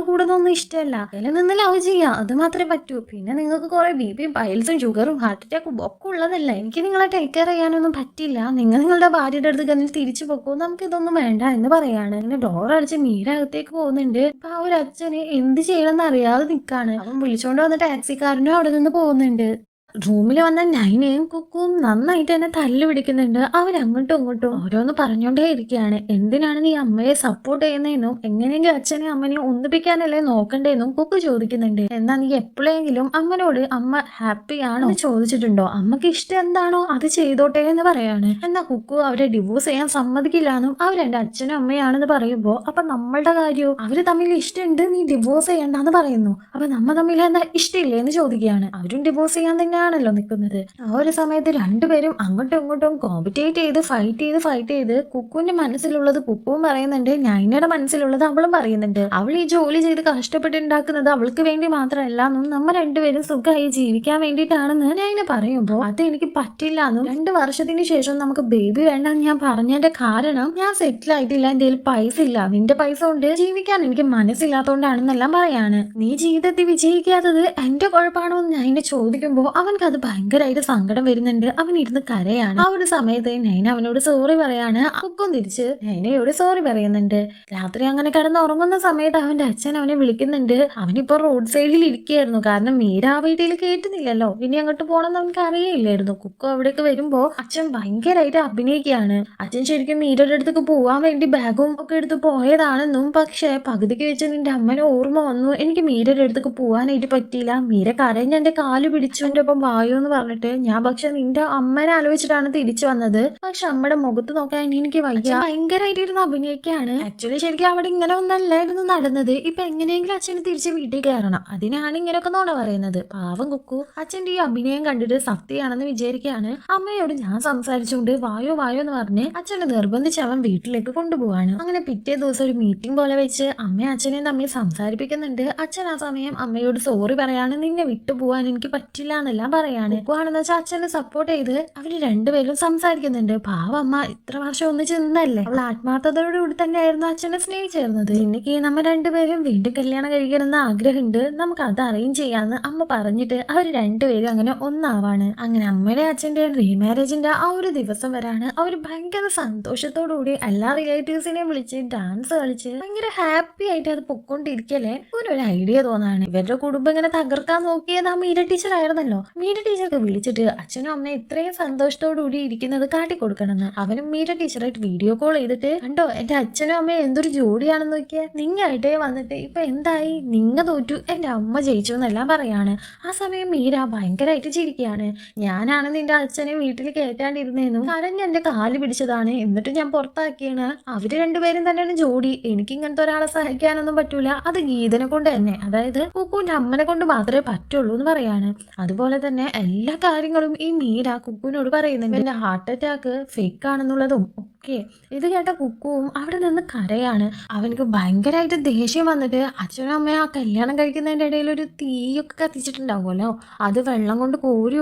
കൂടെ ഒന്നും ഇഷ്ടമല്ല, അതിൽ നിന്ന് ലവ് ചെയ്യാം അത് മാത്രമേ പറ്റൂ, പിന്നെ നിങ്ങൾക്ക് കുറെ ബിപിയും പൈൽസും ഷുഗറും ഹാർട്ട് അറ്റാക്കും ഒക്കെ ഉള്ളതല്ല, എനിക്ക് നിങ്ങളെ ടേക്ക് കെയർ ചെയ്യാനൊന്നും പറ്റില്ല, നിങ്ങൾ നിങ്ങളുടെ ഭാര്യയുടെ അടുത്ത് കണ്ണിൽ തിരിച്ചു പൊക്കോ, നമുക്ക് ഇതൊന്നും വേണ്ട എന്ന് പറയാണ്. അങ്ങനെ ഡോർ അടിച്ച് മീര അകത്തേക്ക് പോകുന്നുണ്ട്. അപ്പൊ ആ ഒരു അച്ഛന് എന്ത് ചെയ്യണമെന്ന് അറിയാതെ നിൽക്കാണ്. അവൻ വിളിച്ചോണ്ട് വന്ന ടാക്സിക്കാരനും അവിടെ നിന്ന് പോകുന്നുണ്ട്. റൂമിൽ വന്ന നൈനയും കുക്കും നന്നായിട്ട് തന്നെ തല്ല് പിടിക്കുന്നുണ്ട്. അവരങ്ങോട്ടും ഇങ്ങോട്ടും ഓരോന്ന് പറഞ്ഞോണ്ടേ ഇരിക്കുകയാണ്. എന്തിനാണ് നീ അമ്മയെ സപ്പോർട്ട് ചെയ്യുന്നതെന്നും എങ്ങനെയെങ്കിലും അച്ഛനെയും അമ്മനെയും ഒന്നിപ്പിക്കാനല്ലേ നോക്കണ്ടേന്നും കുക്ക് ചോദിക്കുന്നുണ്ട്. എന്നാ നീ എപ്പോഴെങ്കിലും അമ്മനോട് അമ്മ ഹാപ്പി ആണോ ചോദിച്ചിട്ടുണ്ടോ, അമ്മക്ക് ഇഷ്ടം എന്താണോ അത് ചെയ്തോട്ടെ എന്ന് പറയാണ്. എന്നാ കുക്കു അവരെ ഡിവോഴ്സ് ചെയ്യാൻ സമ്മതിക്കില്ലാന്നും അവരെന്റെ അച്ഛനും അമ്മയാണെന്ന് പറയുമ്പോ അപ്പൊ നമ്മളുടെ കാര്യവും അവര് തമ്മിൽ ഇഷ്ടമുണ്ട്, നീ ഡിവോഴ്സ് ചെയ്യണ്ടെന്ന് പറയുന്നു. അപ്പൊ നമ്മ തമ്മിൽ എന്താ ഇഷ്ടമില്ലേ എന്ന് ചോദിക്കുകയാണ്. അവരും ഡിവോഴ്സ് ചെയ്യാൻ തന്നെ ആണല്ലോ നിൽക്കുന്നത്. ആ ഒരു സമയത്ത് രണ്ടുപേരും അങ്ങോട്ടും ഇങ്ങോട്ടും കോമ്പറ്റേറ്റ് ചെയ്ത് ഫൈറ്റ് ചെയ്ത് കുക്കുവിന്റെ മനസ്സിലുള്ളത് കുക്കുവും പറയുന്നുണ്ട്, നൈനയുടെ മനസ്സിലുള്ളത് അവളും പറയുന്നുണ്ട്. അവൾ ഈ ജോലി ചെയ്ത് കഷ്ടപ്പെട്ടുണ്ടാക്കുന്നത് അവൾക്ക് വേണ്ടി മാത്രമല്ല എന്നും നമ്മ രണ്ടുപേരും സുഖമായി ജീവിക്കാൻ വേണ്ടിയിട്ടാണെന്ന് നൈന പറയുമ്പോ അത് എനിക്ക് പറ്റില്ല എന്നും 2 വർഷത്തിന് ശേഷം നമുക്ക് ബേബി വേണ്ടെന്ന് ഞാൻ പറഞ്ഞതിന്റെ കാരണം ഞാൻ സെറ്റിൽ ആയിട്ടില്ല, എന്റെ കയ്യിൽ പൈസ ഇല്ല, നിന്റെ പൈസ കൊണ്ട് ജീവിക്കാൻ എനിക്ക് മനസ്സില്ലാത്തോണ്ടാണെന്നെല്ലാം പറയാണ്. നീ ജീവിതത്തിൽ വിജയിക്കാത്തത് എന്റെ കുഴപ്പമാണോ എന്ന് നൈന ചോദിക്കുമ്പോ അവൻ അത് ഭയങ്കരമായിട്ട് സങ്കടം വരുന്നുണ്ട്. അവൻ ഇരുന്ന് കരയാണ്. ആ ഒരു സമയത്ത് നൈന അവനോട് സോറി പറയാണ്. കുക്കും തിരിച്ച് നൈനയോട് സോറി പറയുന്നുണ്ട്. രാത്രി അങ്ങനെ കിടന്ന് ഉറങ്ങുന്ന സമയത്ത് അവന്റെ അച്ഛൻ അവനെ വിളിക്കുന്നുണ്ട്. അവനിപ്പോ റോഡ് സൈഡിൽ ഇരിക്കുകയായിരുന്നു. കാരണം മീര ആ വീട്ടിൽ കേട്ടുന്നില്ലല്ലോ, ഇനി അങ്ങോട്ട് പോകണമെന്ന് അവനക്ക് അറിയില്ലായിരുന്നു. കുക്കു അവിടേക്ക് വരുമ്പോ അച്ഛൻ ഭയങ്കരമായിട്ട് അഭിനയിക്കുകയാണ്. അച്ഛൻ ശരിക്കും മീരയുടെ അടുത്തേക്ക് പോവാൻ വേണ്ടി ബാഗും ഒക്കെ എടുത്ത് പോയതാണെന്നും, പക്ഷെ പകുതിക്ക് വെച്ച് നിന്റെ അമ്മനെ ഓർമ്മ വന്നു, എനിക്ക് മീരയുടെ അടുത്തേക്ക് പോവാനായിട്ട് പറ്റിയില്ല, മീര കരഞ്ഞ് എന്റെ കാല് പിടിച്ചു, എന്റെ ഒപ്പം വായു എന്ന് പറഞ്ഞിട്ട് ഞാൻ പക്ഷെ നിന്റെ അമ്മനെ ആലോചിച്ചിട്ടാണ് തിരിച്ചു വന്നത്. പക്ഷെ അമ്മയുടെ മുഖത്ത് നോക്കാൻ എനിക്ക് വയ്യ. ഭയങ്കരമായിട്ടിരുന്ന് അഭിനയിക്കുകയാണ്. ആക്ച്വലി ശരിക്കും അവിടെ ഇങ്ങനെ ഒന്നല്ലായിരുന്നു നടന്നത്. ഇപ്പൊ എങ്ങനെയെങ്കിലും അച്ഛന് തിരിച്ച് വീട്ടിൽ കയറണം, അതിനാണ് ഇങ്ങനെയൊക്കെ നോണ പറയുന്നത്. പാവം കുക്കു അച്ഛന്റെ ഈ അഭിനയം കണ്ടിട്ട് സത്യമാണെന്ന് വിചാരിക്കുകയാണ്. അമ്മയോട് ഞാൻ സംസാരിച്ചുകൊണ്ട് വായോ വായോ എന്ന് പറഞ്ഞ് അച്ഛനെ നിർബന്ധിച്ച് അവൻ വീട്ടിലേക്ക് കൊണ്ടുപോവാണ്. അങ്ങനെ പിറ്റേ ദിവസം ഒരു മീറ്റിംഗ് പോലെ വെച്ച് അമ്മയും അച്ഛനെയും തമ്മിൽ സംസാരിപ്പിക്കുന്നുണ്ട്. അച്ഛൻ ആ സമയം അമ്മയോട് സോറി പറയാണ്, നിന്നെ വിട്ടുപോവാൻ എനിക്ക് പറ്റില്ല എന്നെല്ലാം പറയാണ്. കുക്കുവാണെന്ന് വെച്ചാൽ അച്ഛനെ സപ്പോർട്ട് ചെയ്ത് അവര് രണ്ടുപേരും സംസാരിക്കുന്നുണ്ട്. പാവം അമ്മ ഇത്ര വർഷം ഒന്നിച്ച് നിന്നല്ലേ, അവൾ ആത്മാർത്ഥതയോടുകൂടി തന്നെയായിരുന്നു അച്ഛനെ സ്നേഹിച്ചിരുന്നത്. എനിക്ക് നമ്മൾ രണ്ടുപേരും വീണ്ടും കല്യാണം കഴിക്കണമെന്ന് ആഗ്രഹമുണ്ട്, നമുക്ക് അത് അറേഞ്ച് ചെയ്യാന്ന് അമ്മ പറഞ്ഞിട്ട് അവർ രണ്ടുപേരും അങ്ങനെ ഒന്നാവാണ്. അങ്ങനെ അമ്മയുടെ അച്ഛന്റെ റീമാരേജിന്റെ ആ ഒരു ദിവസം വരാണ്. അവര് ഭയങ്കര സന്തോഷത്തോടുകൂടി എല്ലാ റിലേറ്റീവ്സിനെയും വിളിച്ച് ഡാൻസ് കളിച്ച് ഭയങ്കര ഹാപ്പി ആയിട്ട് അത് പൊക്കോണ്ടിരിക്കല്ലേ. ഒരു ഐഡിയ തോന്നാണ്. ഇവരുടെ കുടുംബം ഇങ്ങനെ തകർക്കാൻ നോക്കിയത് ആ മീര ടീച്ചർ ആയിരുന്നല്ലോ. മീര ടീച്ചർക്ക് വിളിച്ചിട്ട് അച്ഛനും അമ്മയും ഇത്രയും സന്തോഷത്തോടുകൂടി ഇരിക്കുന്നത് കാട്ടിക്കൊടുക്കണമെന്ന് അവനും മീര ടീച്ചറായിട്ട് വീഡിയോ കോൾ ചെയ്തിട്ട്, കണ്ടോ എന്റെ അച്ഛനും അമ്മയും എന്തൊരു ജോഡിയാണെന്ന് നോക്കിയാൽ, നിങ്ങായിട്ടേ വന്നിട്ട് ഇപ്പൊ എന്തായി, നിങ്ങ തോറ്റു എന്റെ അമ്മ ജയിച്ചു എന്നെല്ലാം പറയാണ്. ആ സമയം മീര ഭയങ്കരമായിട്ട് ചിരിക്കുകയാണ്. ഞാനാണ് നിന്റെ അച്ഛനെ വീട്ടിൽ കയറ്റാണ്ടിരുന്നേന്നും കരഞ്ഞ് എന്റെ കാല് പിടിച്ചതാണ്, എന്നിട്ട് ഞാൻ പുറത്താക്കിയാണ്. അവര് രണ്ടുപേരും തന്നെയാണ് ജോഡി, എനിക്ക് ഇങ്ങനത്തെ ഒരാളെ സഹിക്കാനൊന്നും പറ്റൂല, അത് ഗീതനെ കൊണ്ട് തന്നെ, അതായത് കുക്കുവിന്റെ അമ്മനെ കൊണ്ട് മാത്രമേ പറ്റുള്ളൂ എന്ന് പറയാണ്. അതുപോലെ തന്നെ എല്ലാ കാര്യങ്ങളും ഈ മീര കുക്കുവിനോട് പറയുന്നുണ്ട്. എന്റെ ഹാർട്ട് അറ്റാക്ക് ഫേക്ക് ആണെന്നുള്ളതും ഒക്കെ. ഇത് കേട്ട കുക്കുവും അവിടെ നിന്ന് കരയാണ്. അവനക്ക് ഭയങ്കരമായിട്ട് ദേഷ്യം വന്നിട്ട് അച്ഛനും അമ്മയും ആ കല്യാണം കഴിക്കുന്നതിന്റെ ഇടയിൽ ഒരു തീയൊക്കെ കത്തിച്ചിട്ടുണ്ടാവുമല്ലോ, അത് വെള്ളം കൊണ്ട് കോരി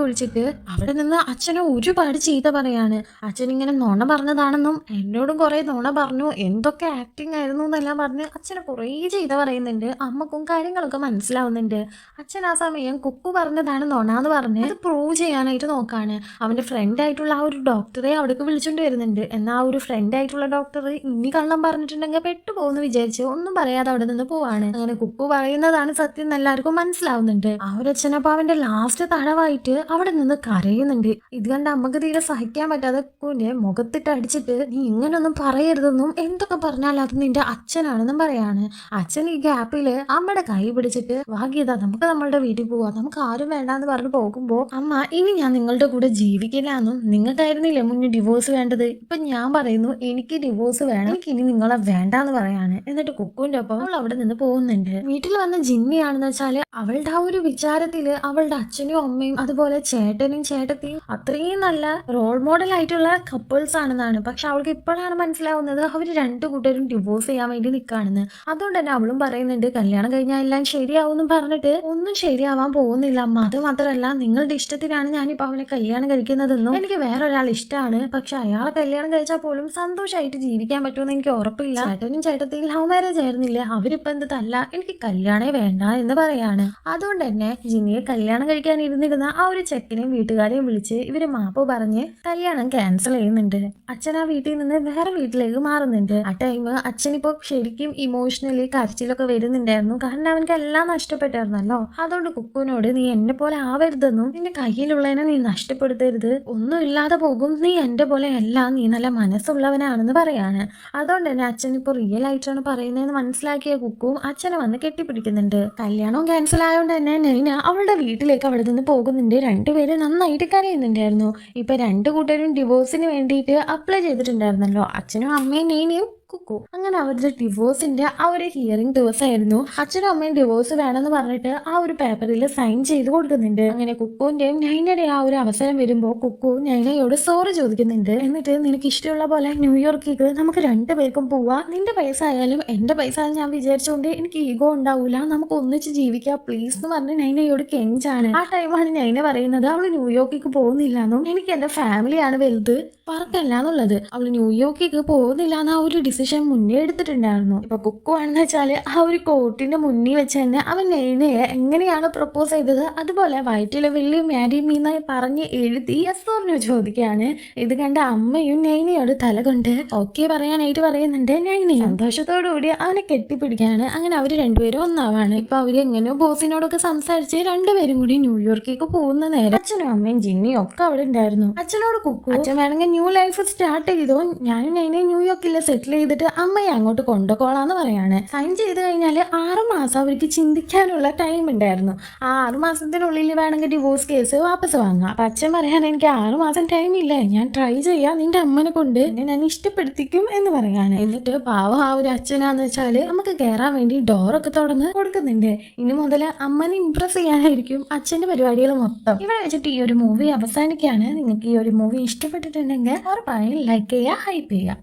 ഒഴിച്ചിട്ട് അവിടെ നിന്ന് അച്ഛനെ ഒരുപാട് ചീത്ത പറയാണ്. അച്ഛൻ ഇങ്ങനെ നുണ പറഞ്ഞതാണെന്നും എന്നോടും കുറെ നുണ പറഞ്ഞു, എന്തൊക്കെ ആക്ടിങ് ആയിരുന്നു എന്നെല്ലാം പറഞ്ഞ് അച്ഛനെ കുറേ ചീത്ത പറയുന്നുണ്ട്. അമ്മക്കും കാര്യങ്ങളൊക്കെ മനസ്സിലാവുന്നുണ്ട്. അച്ഛൻ ആ സമയം കുക്കു പറഞ്ഞതാണ് നുണാന്ന് പറഞ്ഞ് അത് പ്രൂവ് ചെയ്യാനായിട്ട് നോക്കാണ്. അവന്റെ ഫ്രണ്ട് ആയിട്ടുള്ള ആ ഒരു ഡോക്ടറെ അവിടേക്ക് വിളിച്ചോണ്ട് വരുന്നുണ്ട്. എന്നാൽ ആ ഒരു ഫ്രണ്ട് ആയിട്ടുള്ള ഡോക്ടർ ഇനി കള്ളം പറഞ്ഞിട്ടുണ്ടെങ്കിൽ പെട്ടുപോകുന്നു വിചാരിച്ച് ഒന്നും പറയാതെ അവിടെ നിന്ന് പോവാണ്. അങ്ങനെ കുക്കു പറയുന്നതാണ് സത്യം എല്ലാവർക്കും മനസ്സിലാവുന്നുണ്ട്. ആ ഒരു അച്ഛനപ്പോ അവന്റെ ലാസ്റ്റ് തടവായിട്ട് അവിടെ നിന്ന് കരയുന്നുണ്ട്. ഇത് കണ്ട് അമ്മക്ക് തീരെ സഹിക്കാൻ പറ്റാതെ കുക്കുവിന്റെ മുഖത്തിട്ട് അടിച്ചിട്ട്, നീ ഇങ്ങനൊന്നും പറയരുതെന്നും എന്തൊക്കെ പറഞ്ഞാൽ അത് നിന്റെ അച്ഛനാണെന്നും പറയാണ്. അച്ഛൻ ഈ ഗ്യാപ്പില് അമ്മയുടെ കൈ പിടിച്ചിട്ട്, വാഗീത നമുക്ക് നമ്മളുടെ വീട്ടിൽ പോവാ, നമുക്ക് ആരും വേണ്ടാന്ന് പറഞ്ഞു പോകുമ്പോ, അമ്മ ഇനി ഞാൻ നിങ്ങളുടെ കൂടെ ജീവിക്കില്ല എന്നും, നിങ്ങൾക്കായിരുന്നില്ലേ മുന്നേ ഡിവോഴ്സ് വേണ്ടത്, ഇപ്പൊ ഞാൻ പറയുന്നു എനിക്ക് ഡിവോഴ്സ് വേണം, എനിക്ക് ഇനി നിങ്ങളെ വേണ്ടാന്ന് പറയാണ്. എന്നിട്ട് കുക്കുവിന്റെ ഒപ്പം അവൾ അവിടെ നിന്ന് പോകുന്നുണ്ട്. വീട്ടിൽ വന്ന ജിന്നിയാണെന്ന് വെച്ചാല് അവളുടെ ആ ഒരു വിചാരത്തില് അവളുടെ അച്ഛനും അമ്മയും അതുപോലെ ചേട്ടനും ചേട്ടത്തിയും അത്രയും നല്ല റോൾ മോഡൽ ആയിട്ടുള്ള കപ്പിൾസ് ആണെന്നാണ്. പക്ഷെ അവൾക്ക് ഇപ്പോഴാണ് മനസ്സിലാവുന്നത് അവർ രണ്ടു കൂട്ടരും ഡിവോഴ്സ് ചെയ്യാൻ വേണ്ടി നിൽക്കുകയാണെന്ന്. അതുകൊണ്ട് തന്നെ അവളും പറയുന്നുണ്ട്, കല്യാണം കഴിഞ്ഞാൽ എല്ലാം ശരിയാവും പറഞ്ഞിട്ട് ഒന്നും ശരിയാവാൻ പോകുന്നില്ല അമ്മ. അത് മാത്രമല്ല നിങ്ങളുടെ ഇഷ്ടത്തിനാണ് ഞാനിപ്പോ അവനെ കല്യാണം കഴിക്കുന്നതെന്നും എനിക്ക് വേറൊരാൾ ഇഷ്ടമാണ്, പക്ഷെ അയാളെ കല്യാണം കഴിച്ചാൽ പോലും സന്തോഷമായിട്ട് ജീവിക്കാൻ പറ്റുമെന്ന് എനിക്ക് ഉറപ്പില്ല. ചേട്ടനും ചേട്ടത്തിയും ലവ് മാരേജ് ആയിരുന്നില്ലേ, അവരിപ്പോ എന്തല്ല, എനിക്ക് കല്യാണേ വേണ്ട എന്ന് പറയാണ്. അതുകൊണ്ട് തന്നെ ജിനിയെ കല്യാണം കഴിക്കാൻ ഇരുന്നിരുന്ന ആ ഒരു ചെക്കനെയും വീട്ടുകാരെയും വിളിച്ച് ഇവര് മാപ്പ് പറഞ്ഞ് കല്യാണം ക്യാൻസൽ ചെയ്യുന്നുണ്ട്. അച്ഛൻ ആ വീട്ടിൽ നിന്ന് വേറെ വീട്ടിലേക്ക് മാറുന്നുണ്ട്. ആ ടൈം അച്ഛനിപ്പോ ശരിക്കും ഇമോഷണലി കരച്ചിലൊക്കെ വരുന്നുണ്ടായിരുന്നു. കാരണം അവനക്ക് എല്ലാം നഷ്ടപ്പെട്ടായിരുന്നല്ലോ. അതുകൊണ്ട് കുക്കുവിനോട്, നീ എന്നെ പോലെ ആവരുതെന്നും നിന്റെ കയ്യിലുള്ളതിനെ നീ നഷ്ടപ്പെടുത്തരുത്, ഒന്നും ഇല്ലാതെ പോകും, നീ എന്റെ പോലെ അല്ല, നീ നല്ല മനസ്സുള്ളവനാണെന്ന് പറയാണ്. അതുകൊണ്ട് തന്നെ അച്ഛൻ ഇപ്പൊ റിയൽ ആയിട്ടാണ് പറയുന്നതെന്ന് മനസ്സിലാക്കിയ കുക്കുവും അച്ഛനെ വന്ന് കെട്ടിപ്പിടിക്കുന്നുണ്ട്. കല്യാണവും ക്യാൻസൽ ആയതുകൊണ്ട് തന്നെ നൈന അവളുടെ വീട്ടിലേക്ക് അവിടെ നിന്ന് പോകുന്നുണ്ട്. രണ്ടുപേരും നന്നായിട്ട് കരയുന്നുണ്ടായിരുന്നു. ഇപ്പൊ രണ്ടു കൂട്ടരും ഡിവോഴ്സിന് വേണ്ടിയിട്ട് അപ്ലൈ ചെയ്തിട്ടുണ്ടായിരുന്നല്ലോ, അച്ഛനും അമ്മയും നൈനയും കുക്കു. അങ്ങനെ അവരുടെ ഡിവോഴ്സിന്റെ ആ ഒരു ഹിയറിംഗ് ദിവസമായിരുന്നു. അച്ഛനും അമ്മയും ഡിവോഴ്സ് വേണമെന്ന് പറഞ്ഞിട്ട് ആ ഒരു പേപ്പറിൽ സൈൻ ചെയ്ത് കൊടുക്കുന്നുണ്ട്. അങ്ങനെ കുക്കുവിന്റെയും നൈനയുടെയും ആ ഒരു അവസരം വരുമ്പോൾ കുക്കു നൈനയോട് സോറി ചോദിക്കുന്നുണ്ട്. എന്നിട്ട് നിനക്ക് ഇഷ്ടമുള്ള പോലെ ന്യൂയോർക്കിലേക്ക് നമുക്ക് രണ്ടുപേർക്കും പോവാ, നിന്റെ പൈസ ആയാലും എന്റെ പൈസ ആയാലും ഞാൻ വിചാരിച്ചുകൊണ്ട് എനിക്ക് ഈഗോ ഉണ്ടാവൂല, നമുക്ക് ഒന്നിച്ച് ജീവിക്കാം പ്ലീസ് എന്ന് പറഞ്ഞ് നൈനയോട് കെഞ്ചാണ്. ആ ടൈമാണ് നൈന പറയുന്നത് അവള് ന്യൂയോർക്കിലേക്ക് പോകുന്നില്ല എന്നും എനിക്ക് എന്റെ ഫാമിലിയാണ് വലുത്, പറക്കല്ല എന്നുള്ളത്. അവള് ന്യൂയോർക്കിലേക്ക് പോകുന്നില്ല എന്ന ആ ഒരു ഡിസിഷൻ മുന്നേ എടുത്തിട്ടുണ്ടായിരുന്നു. ഇപ്പൊ കുക്കു ആണെന്ന് വെച്ചാല് ആ ഒരു കോർട്ടിന്റെ മുന്നിൽ വെച്ച് തന്നെ അവൻ നൈനയെ എങ്ങനെയാണ് പ്രപ്പോസ് ചെയ്തത് അതുപോലെ വയറ്റിലെ വലിയ മാരി മീന്നായി പറഞ്ഞ് എഴുതി യെസ് ഓർ നോ ചോദിക്കുകയാണ്. ഇത് കണ്ട അമ്മയും നൈനയോട് തല കൊണ്ട് ഓക്കെ പറയാനായിട്ട് പറയുന്നുണ്ട്. നൈനയും സന്തോഷത്തോടുകൂടി അവനെ കെട്ടിപ്പിടിക്കാണ്. അങ്ങനെ അവര് രണ്ടുപേരും ഒന്നാവാണ്. ഇപ്പൊ അവര് എങ്ങനെയോ ബോസിനോടൊക്കെ സംസാരിച്ച് രണ്ടുപേരും കൂടി ന്യൂയോർക്കിലേക്ക് പോകുന്ന നേരം അച്ഛനും അമ്മയും ജിന്നിയും ഒക്കെ അവിടെ ഉണ്ടായിരുന്നു. അച്ഛനോട് കുക്കു, അച്ഛൻ വേണമെങ്കിൽ ന്യൂ ലൈഫ് സ്റ്റാർട്ട് ചെയ്തോ, ഞാനും നൈനയും ന്യൂയോർക്കിൽ സെറ്റിൽ ചെയ്തിട്ട് അമ്മയെ അങ്ങോട്ട് കൊണ്ടുപോകോളാന്ന് പറയാണ്. സൈൻ ചെയ്ത് കഴിഞ്ഞാൽ 6 മാസം അവർക്ക് ചിന്തിക്കാനുള്ള ടൈം ഉണ്ടായിരുന്നു. ആ 6 മാസത്തിനുള്ളിൽ വേണമെങ്കിൽ ഡിവോഴ്സ് കേസ് വാപ്പസ് വാങ്ങാം. അപ്പൊ അച്ഛൻ പറയാണ്, എനിക്ക് 6 മാസം ടൈം ഇല്ല, ഞാൻ ട്രൈ ചെയ്യാം, നിന്റെ അമ്മനെ കൊണ്ട് ഞാൻ ഇഷ്ടപ്പെടുത്തിക്കും എന്ന് പറയാണ്. എന്നിട്ട് പാവം ആ ഒരു അച്ഛനാന്ന് വെച്ചാല് നമുക്ക് കയറാൻ വേണ്ടി ഡോറൊക്കെ തുറന്ന് കൊടുക്കുന്നുണ്ട്. ഇനി മുതൽ അമ്മനെ ഇംപ്രസ് ചെയ്യാനായിരിക്കും അച്ഛന്റെ പരിപാടികൾ മൊത്തം. ഇവിടെ വെച്ചിട്ട് ഈ ഒരു മൂവി അവസാനിക്കുകയാണ്. നിങ്ങൾക്ക് ഈ ഒരു മൂവി ഇഷ്ടപ്പെട്ടിട്ടുണ്ടെങ്കിൽ ഉറപ്പായും ലൈക്ക് ചെയ്യുക, ഹൈപ്പ് ചെയ്യുക.